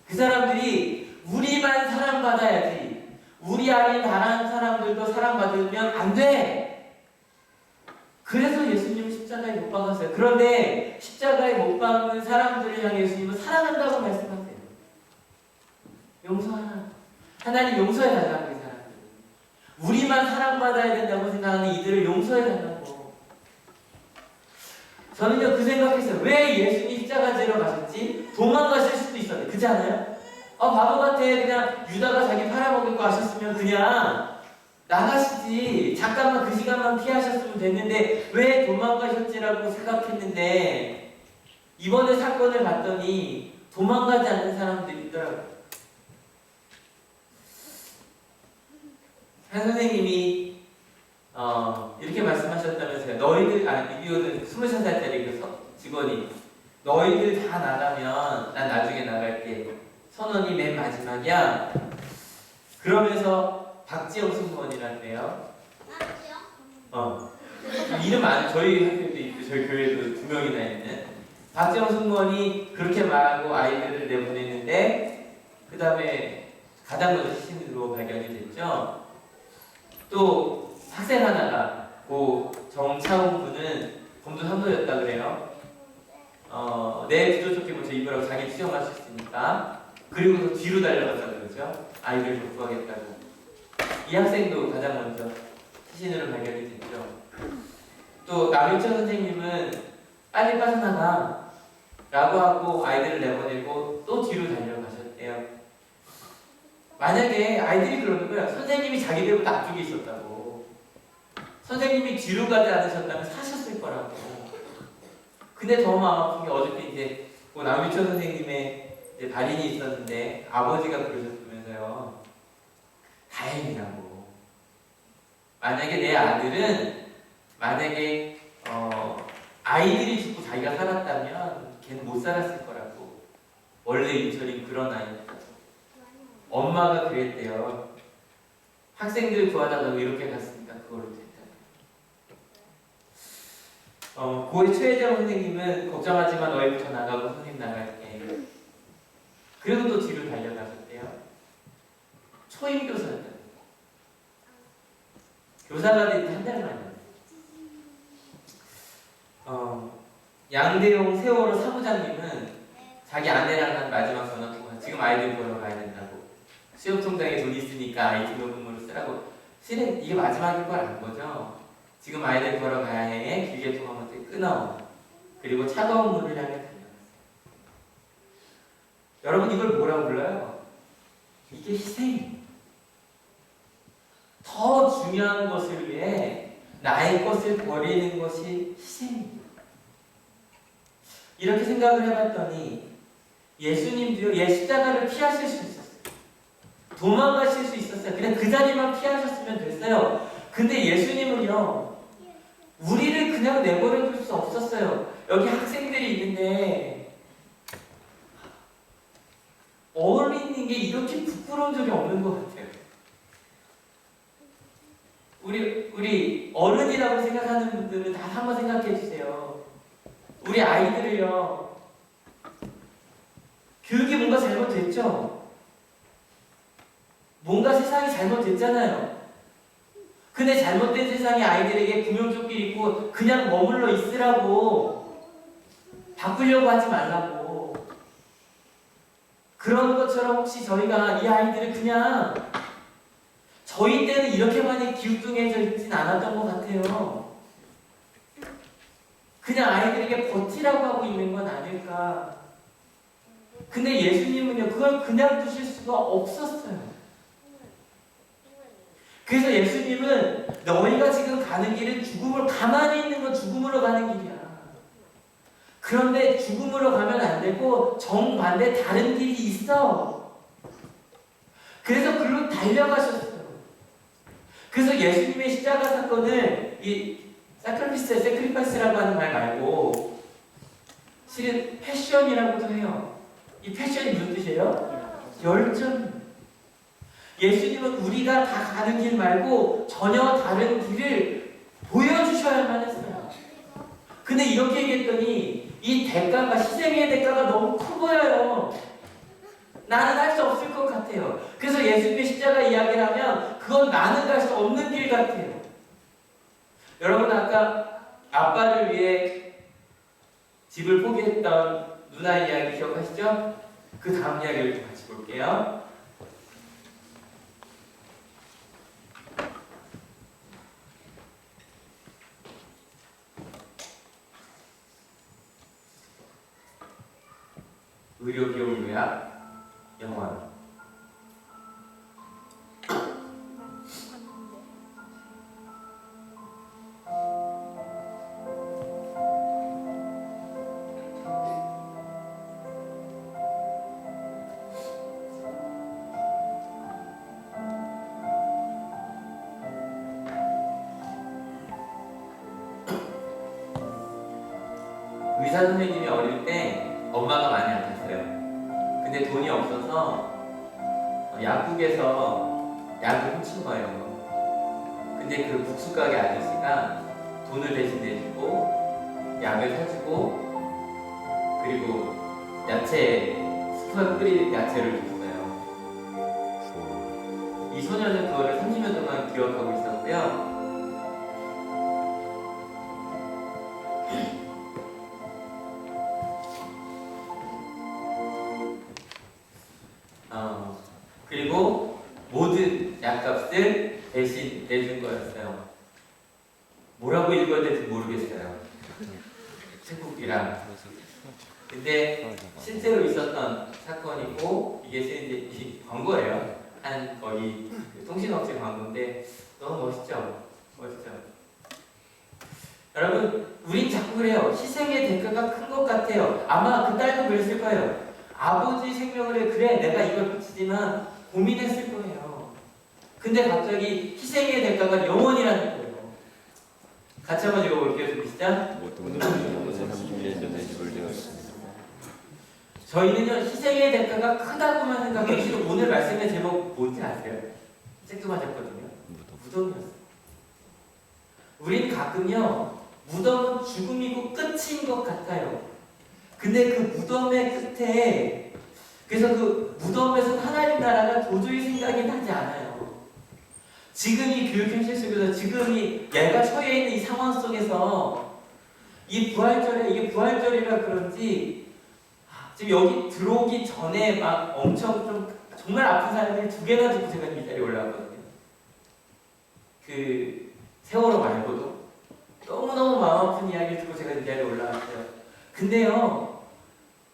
그 사람들이 우리만 사랑받아야지 우리 아닌 다른 사람들도 사랑받으면 안 돼. 그래서 예수님은 십자가에 못 박았어요. 그런데 십자가에 못 박은 사람들을 향해 예수님은 사랑한다고 말씀하세요. 용서하라. 하나님 용서해 달라고 이 사람들. 우리만 사랑받아야 된다고 생각하는 이들을 용서해 달라고. 저는요 그 생각했어요. 왜 예수님이 십자가 지러 가셨지? 도망가실 수도 있었는데 그렇지 않아요? 바보 같아. 그냥 유다가 자기 팔아먹을 거 아셨으면 그냥 나가시지. 잠깐만 그 시간만 피하셨으면 됐는데 왜 도망가셨지라고 생각했는데 이번에 사건을 봤더니 도망가지 않는 사람들이 있더라고요. 한 선생님이 이렇게 말씀하셨다면서요. 너희들, 이거는 23살짜리 그 직원이 너희들 다 나가면 난 나중에 나갈게. 선언이 맨 마지막이야. 그러면서 박지영 승무원이란데요. 이름 안, 저희 학교도 있고 저희 교회도 2명이나 있는 박지영 승무원이 그렇게 말하고 아이들을 내보냈는데 그 다음에 가장 먼저 시신으로 발견이 됐죠. 또 학생 하나가 고 정차훈 군은 범죄 선도였다 그래요. 내 구조조끼 먼저 입으라고 자기 수정할 수 있으니까. 그리고 뒤로 달려갔다 그러죠. 아이를 좀 구하겠다고. 이 학생도 가장 먼저 시신으로 발견이 됐죠. 또 남윤철 선생님은 빨리 빠져나가 라고 하고 아이들을 내보내고 또 뒤로 달려가셨대요. 만약에 아이들이 그러는 거예요. 선생님이 자기들보다 앞쪽에 있었다고. 선생님이 뒤로 가지 않으셨다면 사셨을 거라고. 근데 더 마음 아픈 게 어저께 이제 남윤철 선생님의 이제 발인이 있었는데 아버지가 그러셨으면서요. 다행이라고. 만약에 내 아들은 만약에 아이들이 죽고 자기가 살았다면 걔는 못 살았을 거라고. 원래 윤철이 그런 아이였다. 엄마가 그랬대요. 학생들 구하다가 이렇게 갔으니까 그걸로 됐다. 고의 최혜정 선생님은 걱정하지만 너희부터 나가고 선생님 나갈게. 그리고 또 뒤로 달려가셨대요. 초임교사였다. 교사가 된 한 달 만이었어요. 양대용 세월호 사무장님은 자기 아내랑 한 마지막 전화 통화. 지금 아이들 보러 가야 된다고. 수협통장에 돈 있으니까 IT 요금으로 쓰라고. 실은 이게 마지막일 걸 안 거죠. 지금 아이들 보러 가야 해. 길게 통화하면 끊어. 그리고 차가운 물을 향해 달려갔어요. 여러분 이걸 뭐라고 불러요? 이게 희생이에요. 더 중요한 것을 위해 나의 것을 버리는 것이 희생입니다. 이렇게 생각을 해봤더니 예수님도요, 십자가를 피하실 수 있었어요. 도망가실 수 있었어요. 그냥 그 자리만 피하셨으면 됐어요. 근데 예수님은요, 우리를 그냥 내버려 둘 수 없었어요. 여기 학생들이 있는데 어울리는 게 이렇게 부끄러운 적이 없는 것 같아요. 우리 어른이라고 생각하는 분들은 다 한번 생각해 주세요. 우리 아이들을요, 교육이 뭔가 잘못됐죠? 뭔가 세상이 잘못됐잖아요. 근데 잘못된 세상에 아이들에게 구명조끼 입고 그냥 머물러 있으라고, 바꾸려고 하지 말라고. 그런 것처럼 혹시 저희가 이 아이들을 그냥 저희 때는 이렇게 많이 기우뚱해져 있진 않았던 것 같아요. 그냥 아이들에게 버티라고 하고 있는 건 아닐까. 근데 예수님은요, 그걸 그냥 두실 수가 없었어요. 그래서 예수님은 너희가 지금 가는 길은 죽음을, 가만히 있는 건 죽음으로 가는 길이야. 그런데 죽음으로 가면 안 되고 정반대 다른 길이 있어. 그래서 글로 달려가셨어요. 그래서 예수님의 십자가 사건을 이 세크리파이스라고 하는 말 말고 실은 패션이라고도 해요. 이 패션이 무슨 뜻이에요? 열정. 예수님은 우리가 다 가는 길 말고 전혀 다른 길을 보여주셔야만 했어요. 근데 이렇게 얘기했더니 이 대가가, 희생의 대가가 너무 커 보여요. 나는 할 수 없을 것 같아요. 그래서 예수님의 십자가 이야기를 하면 그건 나는 갈 수 없는 길 같아요. 여러분 아까 아빠를 위해 집을 포기했던 누나 이야기 기억하시죠? 그 다음 이야기를 좀 같이 볼게요. 의료비용 요약, 영원. 의사 선생님이 어릴 때 엄마가 많이 아팠어요. 근데 돈이 없어서 약국에서 약을 훔친 거예요. 근데 그 국수 가게 아저씨가 돈을 대신 내주고 약을 사주고 그리고 야채 스프 끓인 야채를 줬어요. 이 소녀는 그거를 30년 동안 기억하고 있었고요. 그리고 모든 약값을 대신 내준 거였어요. 뭐라고 읽어야 될지 모르겠어요. 태국이랑. 근데 실제로 있었던 사건이고 이게 이제 광고예요. 한 거의 통신업체 광고인데 너무 멋있죠? 멋있죠? 여러분, 우린 자꾸 그래요. 희생의 대가가 큰 것 같아요. 아마 그 딸도 그랬을 거예요. 아버지 생명을 해. 그래, 내가 이걸 바치지만 고민했을 거예요. 근데 갑자기 희생의 대가가 영원이라는 거예요. 같이 한번 읽어볼게요. 좀 시작. 모든 것은 31년 전에 지불되었습니다. 저희는요, 희생의 대가가 크다고만 생각해요. 실은 오늘 말씀의 제목 뭔지 아세요? 책도 맞았거든요. 무덤이었어요. 우린 가끔요, 무덤은 죽음이고 끝인 것 같아요. 근데 그 무덤의 끝에, 그래서 그 무덤에서 하나님 나라가 도저히 생각이 나지 않아요. 지금 이 교육 현실 속에서, 지금 얘가 처해 있는 이 상황 속에서 이 부활절에, 이게 부활절이라 그런지 지금 여기 들어오기 전에 막 엄청 좀 정말 아픈 사람들이 2개나 죽고 제가 이 자리에 올라왔거든요. 그 세월호 말고도 너무너무 마음 아픈 이야기를 듣고 제가 이 자리에 올라왔어요. 근데요,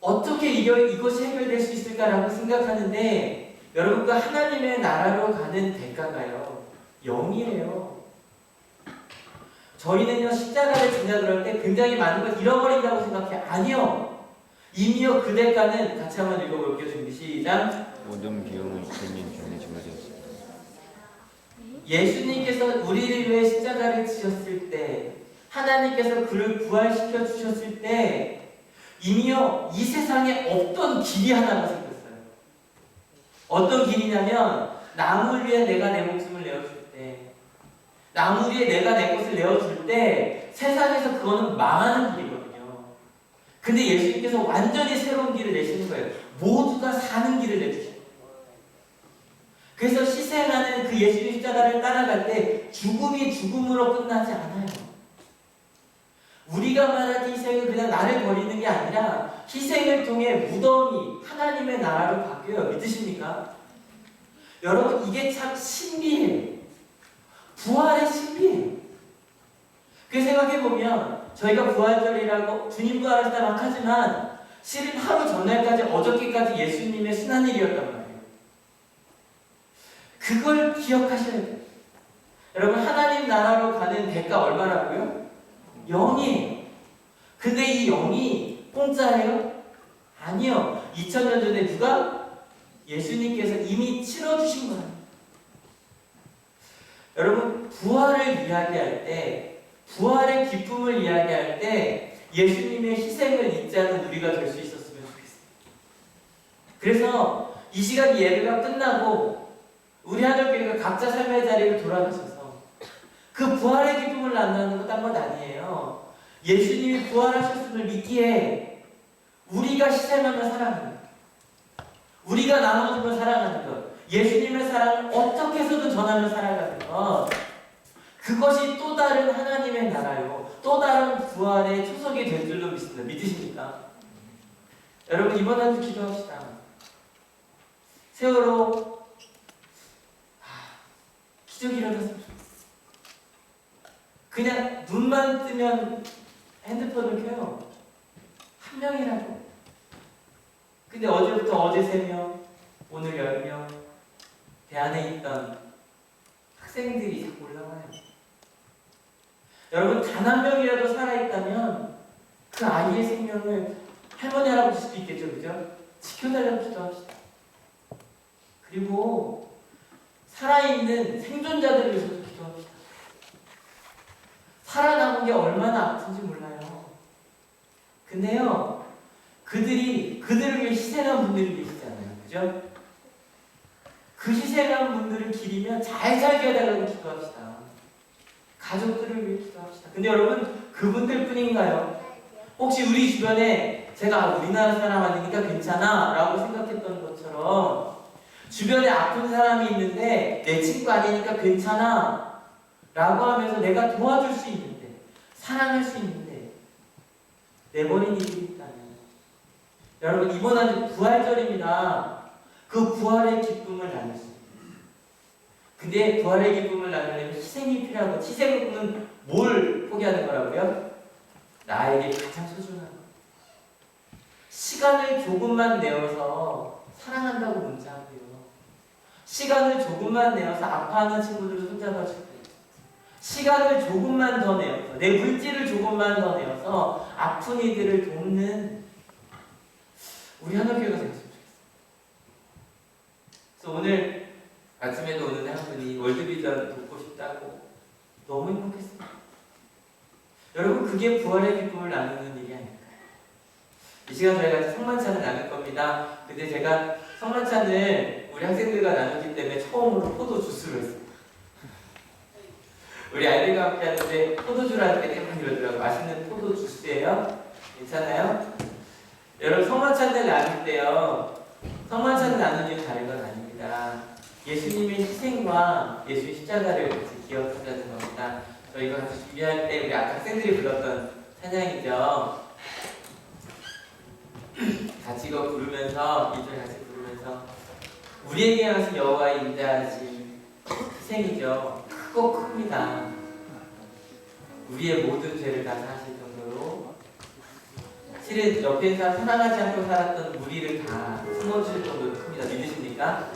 어떻게 이것이 해결될 수 있을까라고 생각하는데, 여러분, 그 하나님의 나라로 가는 대가가요, 영이에요. 저희는요, 십자가를 진다 그럴 때 굉장히 많은 걸 잃어버린다고 생각해요. 아니요. 이미요, 그 대가는, 같이 한번 읽어볼게요. 준비 시작. 모든 비용은 주님 전에 지불되었습니다. 예수님께서 우리를 위해 십자가를 지셨을 때, 하나님께서 그를 부활시켜 주셨을 때, 이미요, 이 세상에 없던 길이 하나가 생겼어요. 어떤 길이냐면, 남을 위해 내가 내 목숨을 내어줄 때, 남을 위해 내가 내 것을 내어줄 때, 세상에서 그거는 망하는 길이거든요. 근데 예수님께서 완전히 새로운 길을 내시는 거예요. 모두가 사는 길을 내주시는 거예요. 그래서 희생하는 그 예수님 십자가를 따라갈 때, 죽음이 죽음으로 끝나지 않아요. 우리가 말하는 희생은 그냥 나를 버리는 게 아니라 희생을 통해 무덤이 하나님의 나라로 바뀌어요. 믿으십니까? 여러분, 이게 참 신비해요. 부활의 신비해요. 그 생각해보면 저희가 부활절이라고 주님 부활하실 때 막 하지만 실은 하루 전날까지 어저께까지 예수님의 순환일이었단 말이에요. 그걸 기억하셔야 돼요. 여러분, 하나님 나라로 가는 대가 얼마라고요? 0이에요. 근데 이 0이 공짜예요? 아니요. 2000년 전에 누가? 예수님께서 이미 치러주신 거예요. 여러분, 부활을 이야기할 때, 부활의 기쁨을 이야기할 때 예수님의 희생을 잊지 않는 우리가 될 수 있었으면 좋겠어요. 그래서 이 시간 예배가 끝나고 우리 하늘교회가 각자 삶의 자리를 돌아가셔서 그 부활의 기쁨을 나누는 것 딴 것 아니에요. 예수님이 부활하셨음을 믿기에 우리가 희생하며 살아가는 것, 우리가 나눠주며 살아가는 것, 예수님의 사랑을 어떻게 해서든 전하며 살아가는 것, 그것이 또 다른 하나님의 나라요, 또 다른 부활의 초석이 될 줄로 믿습니다. 믿으십니까? 여러분, 이번 한 주 기도합시다. 세월호 기적이 일어났으면 좋겠어요. 그냥 눈만 뜨면 핸드폰을 켜요. 한 명이라도. 근데 어제부터 어제 3명, 오늘 10명, 배 안에 있던 학생들이 자꾸 올라와요. 여러분, 단 한 명이라도 살아있다면 그 아이의 생명을 할머니, 할아버지 수도 있겠죠, 그죠? 지켜달라고 기도합시다. 그리고 살아있는 생존자들을 위해서도 기도합시다. 살아남은 게 얼마나 아픈지 몰라요. 근데요, 그들을 위해 희생한 분들이 계시잖아요. 그죠? 그 희생한 분들을 기리면 잘 살게 해달라고 기도합시다. 가족들을 위해 기도합시다. 근데 여러분, 그분들 뿐인가요? 혹시 우리 주변에 제가 우리나라 사람 아니니까 괜찮아 라고 생각했던 것처럼 주변에 아픈 사람이 있는데 내 친구 아니니까 괜찮아 라고 하면서 내가 도와줄 수 있는데, 사랑할 수 있는데 내버린 이들이 있다면, 여러분, 이번 한 주 부활절입니다. 그 부활의 기쁨을 나눌 수 있습니다. 근데 부활의 기쁨을 나누려면 희생이 필요하고, 희생은 뭘 포기하는 거라고요? 나에게 가장 소중한 거. 시간을 조금만 내어서 사랑한다고 문자하고요. 시간을 조금만 내어서 아파하는 친구들을 손잡아줄 때, 시간을 조금만 더 내어서, 내 물질을 조금만 더 내어서 아픈 이들을 돕는 우리 하늘교회가 됐으면 좋겠어요. 그래서 오늘 아침에도 오는데 한 분이 월드비전 돕고 싶다고 너무 행복했습니다. 여러분, 그게 부활의 기쁨을 나누는 일이 아닐까요? 이 시간 저희가 성만찬을 나눌 겁니다. 근데 제가 성만찬을 우리 학생들과 나누기 때문에 처음으로 포도 주스를 했습니다. 우리 아이들과 함께 하는데 포도주라는 게 대박 이러더라고요. 맛있는 포도 주스예요. 괜찮아요? 여러분, 성만찬을 나눌 때요, 성만찬을 나누는 다른 건 아닙니다. 예수님의 희생과 예수의 십자가를 같이 기억하자는 겁니다. 저희가 같이 준비할 때 우리 아까 학생들이 불렀던 찬양이죠. 같이 이거 부르면서, 2절 같이 부르면서, 우리에게 하신 여호와의 인자하신 희생이죠. 크고 큽니다. 우리의 모든 죄를 다 사실 정도로, 실은 옆에 사람 사랑하지 않고 살았던 우리를 다 품어주실 정도로 큽니다. 믿으십니까?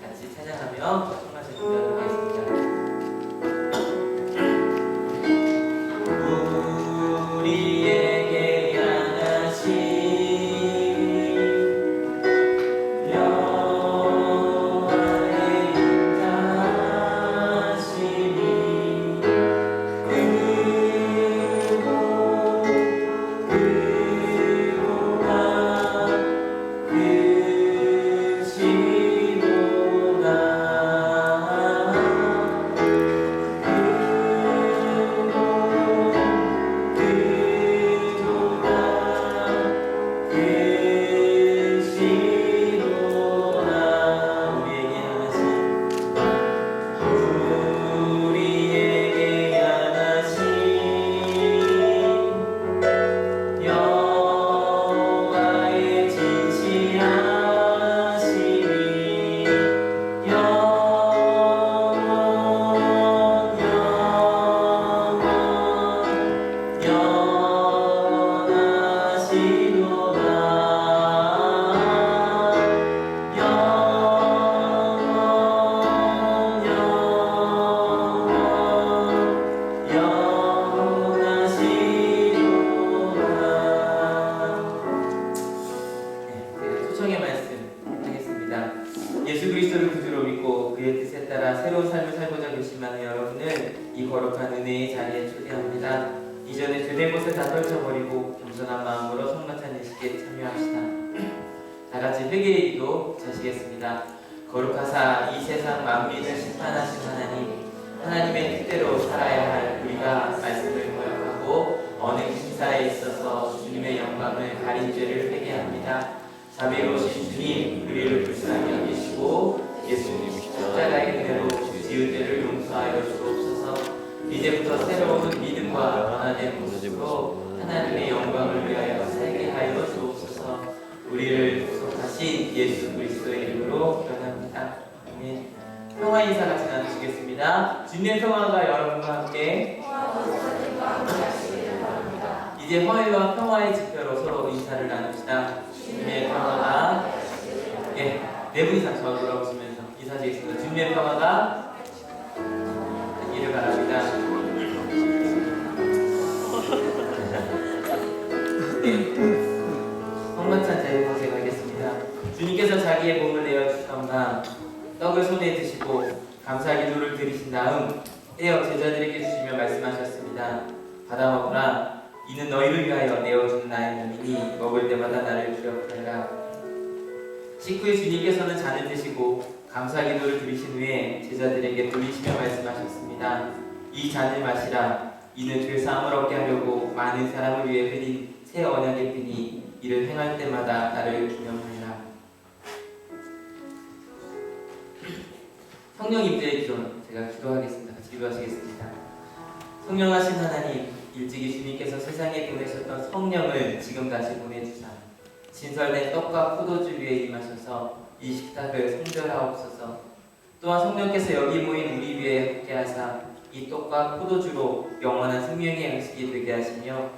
같이 찬양하며 정말 준비하도록 하겠습니다. 우리에게 향하신 이전에 죄된 것을 다 떨쳐버리고 겸손한 마음으로 성만찬 예식에 참여합시다. 다같이 회개의 기도 자시겠습니다. 거룩하사 이 세상 만민을 심판하신 하나님, 하나님의 뜻대로 살아야 할 우리가 말씀을 거역하고 어느 행사에 있어서 주님의 영광을 가린 죄를 회개합니다. 자비로우신 주님, 우리를 불쌍히 여기시고 예수님 십자가의 은혜로 지은 죄를 용서하여 주옵소서. 이제부터 새로운 믿음과 변화된 모습으로 하나님의 영광을 위하여 살게 하여 주옵소서. 우리를 구속하신 예수 그리스도의 이름으로 기원합니다. 아멘. 평화 인사 같이 나누시겠습니다. 주님의 평화가 여러분과 함께. 이제 이제 화해와 평화의 지표로 서로 인사를 나눕시다. 주님의 평화가 네 분이서 저와 돌아오시면서 인사드리겠습니다. 주님의 평화가 있기를 바랍니다. 성만찬 제일 고생하겠습니다. 주님께서 자기의 몸을 내어주셨나 떡을 손에 드시고 감사 기도를 드리신 다음 떼어 제자들에게 주시며 말씀하셨습니다. 받아 먹으라. 이는 너희를 위하여 내어준 나의 몸이니 먹을 때마다 나를 기억하라. 식후에 주님께서는 잔을 드시고 감사 기도를 드리신 후에 제자들에게 돌리시며 말씀하셨습니다. 이 잔을 마시라. 이는 죄 사함을 얻게 하려고 많은 사람을 위해 흘린 새 언약의 피니 이를 행할 때마다 나를 기념하라. 성령 임재의 기도 제가 기도하겠습니다. 같이 기도하시겠습니다. 성령하신 하나님, 일찍이 주님께서 세상에 보내셨던 성령을 지금 다시 보내주사 신설된 떡과 포도주 위에 임하셔서 이 식탁을 성별하옵소서. 또한 성령께서 여기 모인 우리 위에 함께하사 이 떡과 포도주로 영원한 생명의 양식이 되게 하시며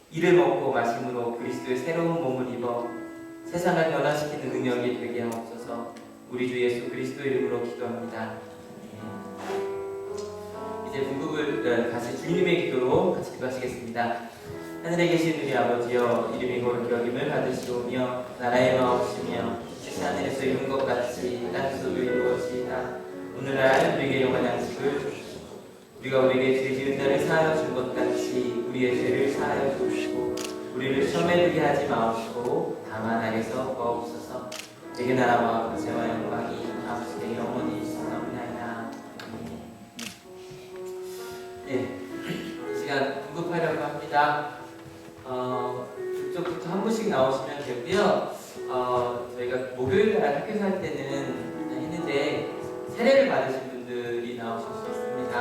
이를 먹고 마심으로 그리스도의 새로운 몸을 입어 세상을 변화시키는 능력이 되게 하옵소서. 우리 주 예수 그리스도 이름으로 기도합니다. 이제 분국을 다시 주님의 기도로 같이 기도하시겠습니다. 하늘에 계신 우리 아버지여, 이름이 거룩히 여김을 받으시오며 나라의 마옵시며 하늘에서 이룬 것 같이 땅에서도 이루어지이다. 오늘날 우리에게 영원한 양식을 주시고 우리가 우리에게 죄 지은 자를 사하여 준 것 같이 우리의 죄를 사하여 주시고 우리를 시험에 들게 하지 마옵시고 다만 악에서 구하옵소서. 내게 나라와 권세와 영광이 아버지께 영원히 있사옵나이다. 이 시간 공급하려고 합니다. 이쪽부터 한 분씩 나오시면 되고요. 저희가 목요일날 학교에서 할 때는 했는데 세례를 받으신 분들이 나오실 수 있습니다.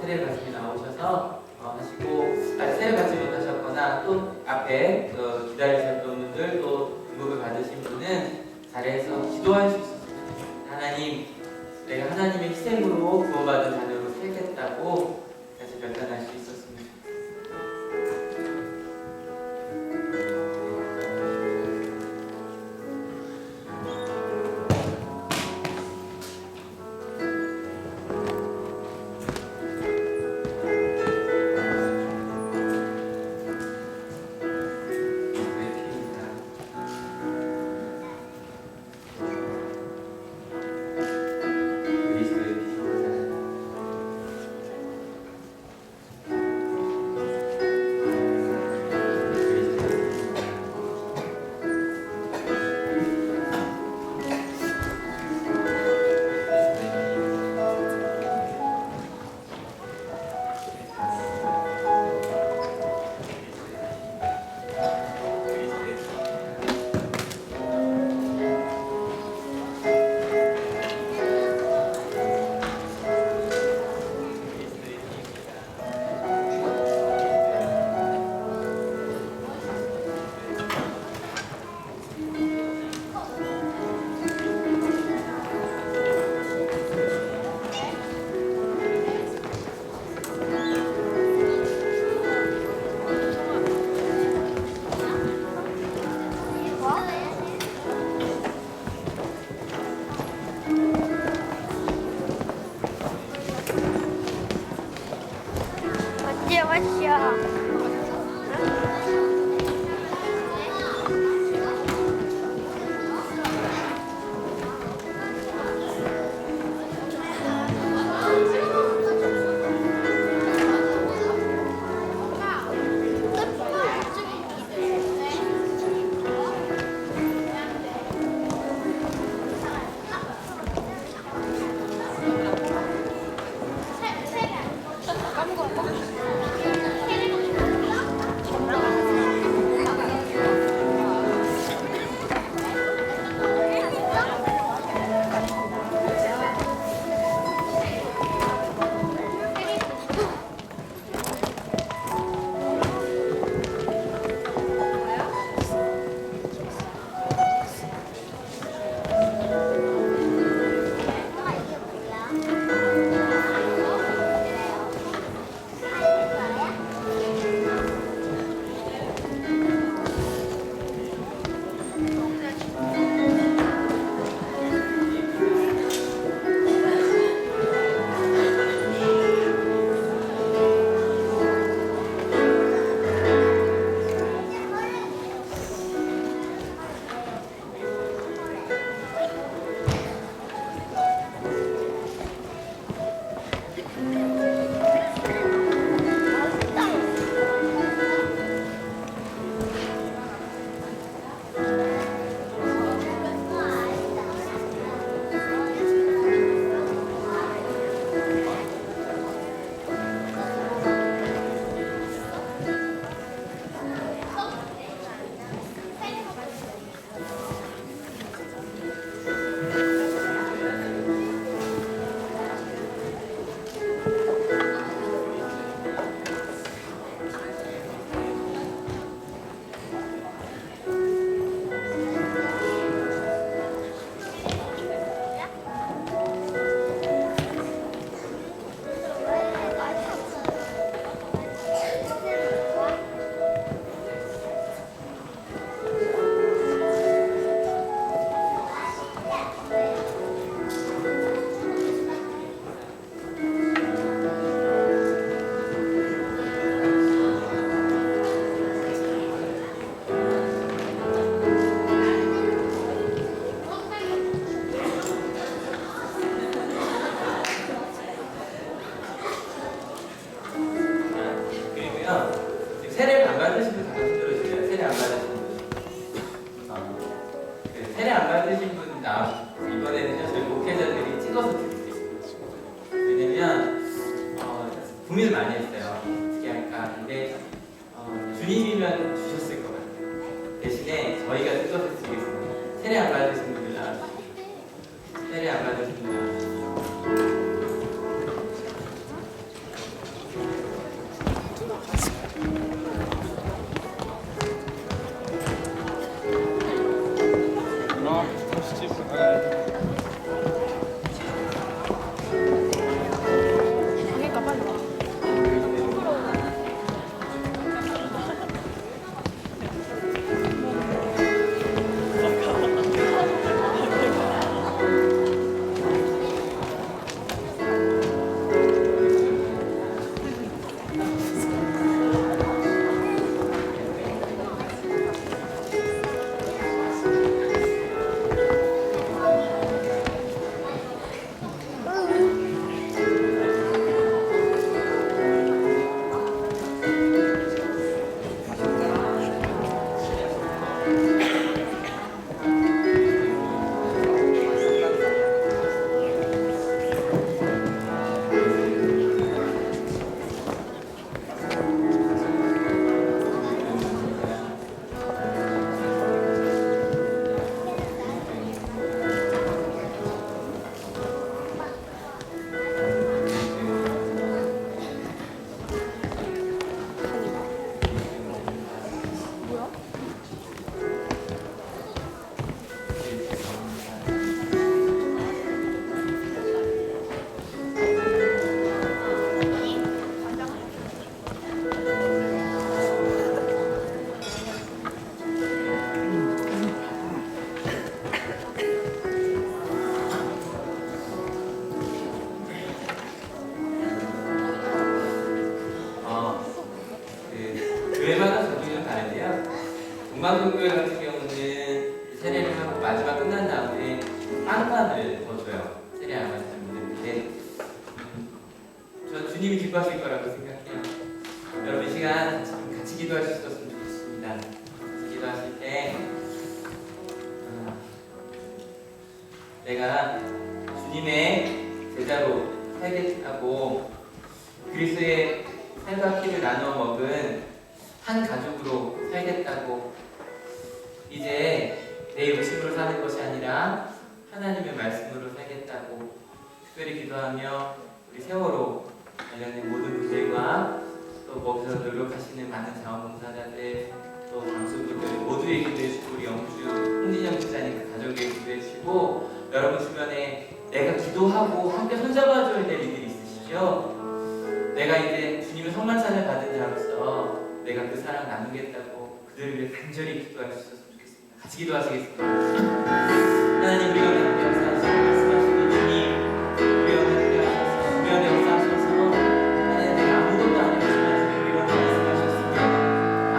세례를 받으신 분이 나오셔서 하시고 세례 받지 못하셨거나 또 앞에 기다리셨던 분들 또 등급을 받으신 분은 자리에서 기도할 수 있었습니다. 하나님, 내가 하나님의 희생으로 구원받은 자녀로 살겠다고 다시 결단할 수 있었습니다. 고민을 많이 했어요. 어떻게 할까. 근데 주님이면 주셨을 것 같아요. 대신에 저희가 뜻어서 드리겠습니다. 세례 안 받으신 분들 나와주세요. 세례 안 받으신 분들 나와주세요. 교회마다 전통이 좀 다른데요. 동방교회 같은 경우는 세례를 하고 마지막 끝난 다음에 빵만을 더 줘요. 세례 안 받으신 분들인데 저 주님이 기뻐하실 거라고 생각해요. 여러분 이 시간 같이 기도할 수 있었으면 좋겠습니다. 같이 기도하실 때 내가 주님의 제자로 살겠다고 그리스도의 살과 피를 나누어 먹은 한 가족으로 살겠다고 이제 내 욕심으로 사는 것이 아니라 하나님의 말씀으로 살겠다고 특별히 기도하며 우리 세월호 관련된 모든 분들과 또 거기서 노력하시는 많은 자원봉사자들 또 장수분들 모두에게 기도해주시고 우리 영주 홍진영 집사님 가족에게 기도해주시고 여러분 주변에 내가 기도하고 함께 손잡아줘야 될 일들이 있으시죠? 내가 이제 주님의 성만찬을 받은 자로서 내가 그 사랑 나누겠다고 그들을 위해 간절히 기도할 수 있었으면 좋겠습니다. 같이 기도하시겠습니다. 하나님 우리 가운데 함께 역사하시고 말씀하시는 주님 우리 가운데 함께 하셔서 우리 가운데 역사하셔서 하나님 내가 아무것도 아니었지만 주님 우리 가운데 말씀하셨습니다.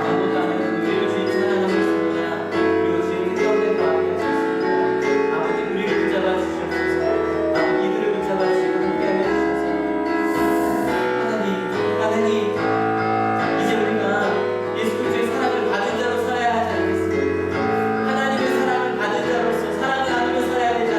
아무것도 아니었지만 우리를 주님 사랑하셨습니다. 그리고 주님 그 가운데 함께 하셨습니다. 아버지 우리를 붙잡아 주시옵소서. 아버지 이들을 붙잡아 주시고 함께하여 주셔서 하나님 이제 우리가 예수 그리스도의 사랑을 받은 자로 살아야 하지 않겠습니까? 하나님의 사랑을 받은 자로서 사랑을 나누며 살아야 되지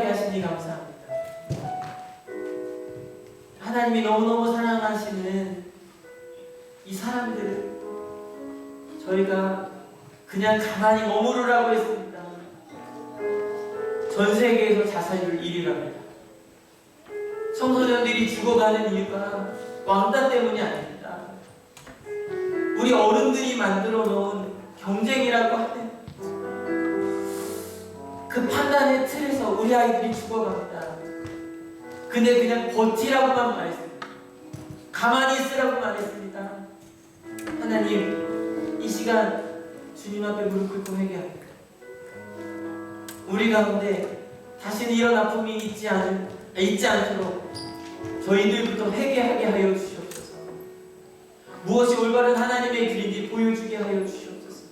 살아가게 하시니 감사합니다. 하나님이 너무너무 사랑하시는 이 사람들을 저희가 그냥 가만히 머무르라고 했습니다. 전 세계에서 자살률 1위랍니다. 청소년들이 죽어가는 이유가 왕따 때문이 아닙니다. 우리 어른들이 만들어 놓은 경쟁이라고 하는 그 판단의 틀에서 우리 아이들이 죽어갑니다. 근데 그냥 버티라고만 말했습니다. 가만히 있으라고 말했습니다. 하나님, 이 시간 주님 앞에 무릎 꿇고 회개합니다. 우리 가운데 다시는 이런 아픔이 있지 않도록 저희들부터 회개하게 하여 주시옵소서. 무엇이 올바른 하나님의 길인지 보여주게 하여 주시옵소서.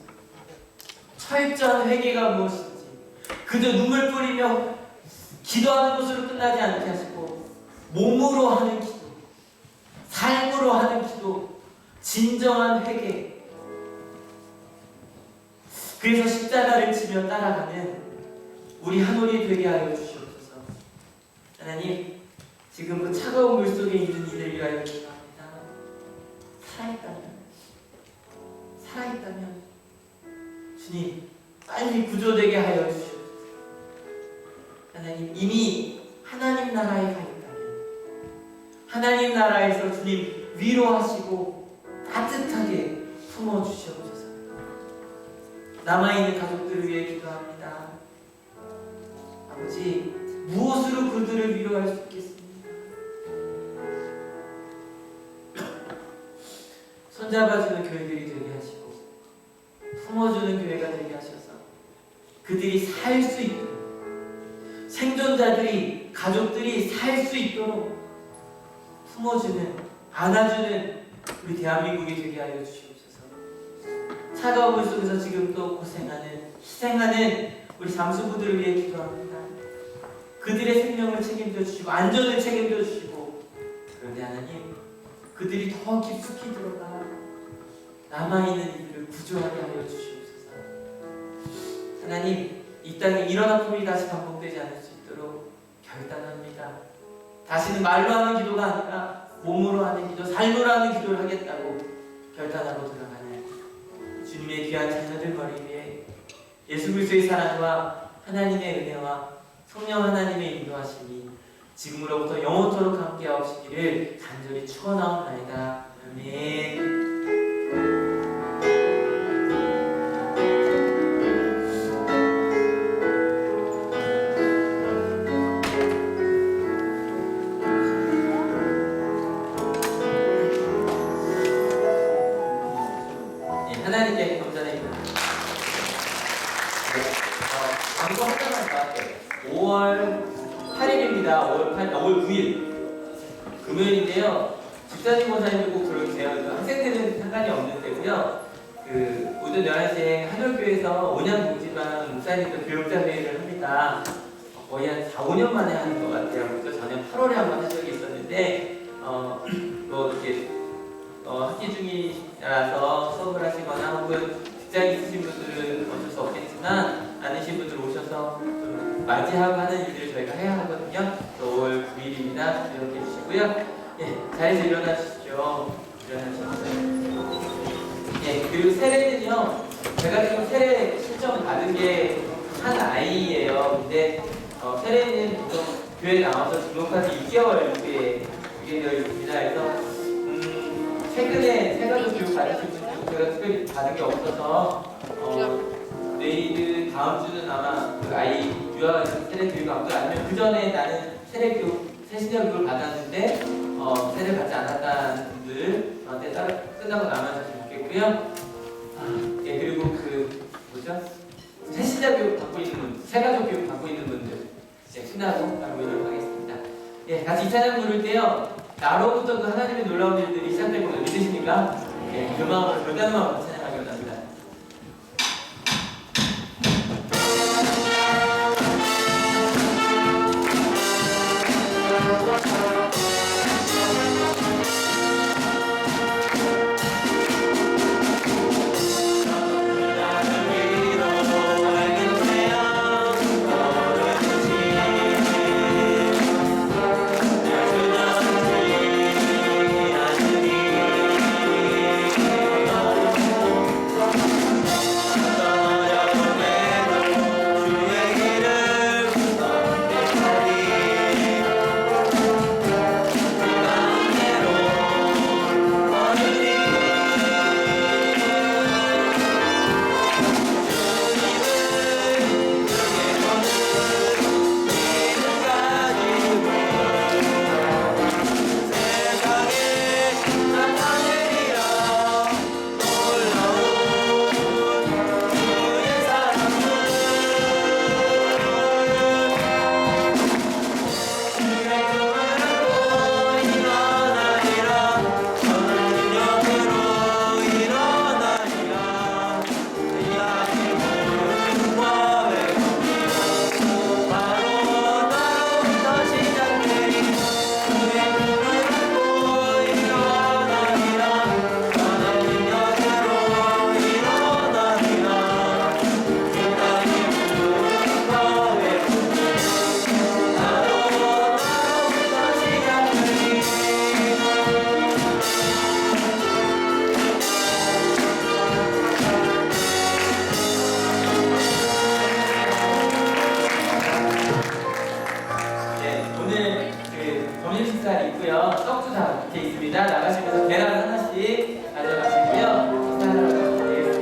철저한 회개가 무엇인지 그저 눈물 뿌리며 기도하는 것으로 끝나지 않게 하시고 몸으로 하는 기도, 삶으로 하는 기도, 진정한 회개. 그래서 십자가를 지며 따라가는 우리 한올이 되게 하여 주시옵소서. 하나님, 지금 그 차가운 물 속에 있는 이들 위하여 기도합니다. 살아있다면 주님 빨리 구조되게 하여 주시옵소서. 하나님, 이미 하나님 나라에 가 있다면 하나님 나라에서 주님 위로하시고 따뜻하게 품어주시옵소서. 남아있는 가족들을 위해 기도합니다. 아버지, 무엇으로 그들을 위로할 수 있겠습니까? 손잡아주는 교회들이 되게 하시고 품어주는 교회가 되게 하셔서 그들이 살 수 있도록, 생존자들이, 가족들이 살 수 있도록 품어주는, 안아주는 우리 대한민국이 되게 하여 주시옵소서. 차가운 물 속에서 지금 또 고생하는, 희생하는 우리 잠수부들을 위해 기도합니다. 그들의 생명을 책임져 주시고 안전을 책임져 주시고, 그런데 하나님, 그들이 더 깊숙이 들어가 남아있는 이들을 구조하게 하여 주시옵소서. 하나님, 이 땅에 이런 아픔이 다시 반복되지 않을 수 있도록 결단합니다. 다시는 말로 하는 기도가 아니라 몸으로 하는 기도, 삶으로 하는 기도를 하겠다고 결단하고 들어가는 주님의 귀한 자녀들 머리 위에 예수 그리스도의 사랑과 하나님의 은혜와 성령 하나님의 인도하심이 지금으로부터 영원토록 함께 하시기를 간절히 축원하옵나이다. 아멘. 하나님께 감사드립니다. 광고 하나만 더 할게요. 5월 8일입니다. 5월 9일 금요일인데요. 집사님 권사님도 꼭 들어주세요. 학생들은 상관이 없는데고요. 그 모든 여학생 한올교회에서 5년 동지만 목사님도 교육자 회의를 합니다. 거의 한 4, 5년 만에 하는 것 같아요. 그래서 저는 8월에 한번 한 적이 있었는데 뭐 이렇게 학기 중이라서 수업을 하시거나 혹은 직장 있으신 분들은 어쩔 수 없겠지만 아니신 분들 오셔서 좀 맞이하고 하는 일들을 저희가 해야 하거든요. 5월 9일입니다. 기억해 주시고요. 예, 자리에서 일어나 주십시오. 예, 그리고 세례는요, 제가 지금 세례 신청 받은 게 한 아이예요. 근데 세례는 보통 교회 나와서 등록하기 6개월 후에 주게 되어 있습니다. 그래서 최근에 세가족 교육 받으신 분들은 제가 특별히 받은 게 없어서 내일 다음 주는 아마 그 아이 유아 세례 교육 아무도 아니면 그 전에 나는 세례 교육 새신자 교육을 받았는데 세례 받지 않았다는 분들 저한테 따로 끝나고 남아주시면 좋겠고요. 예, 그리고 그 뭐죠? 새신자 교육 받고 있는 분, 세가족 교육 받고 있는 분들 이제 끝나고 바로 모이도록 하겠습니다. 예, 같이 이 찬양 부를 때요. 나로부터 그 하나님의 놀라운 일들이 시작될 것을 믿으십니까? 예, 그 마음으로 결단한 마음으로 찬양하기 원합니다. 나를 위로 알겠네요. 너를 주신 네, 오늘 그 점심 식사를 있고요. 떡도 다 밑에 있습니다. 나가시면서 계란 하나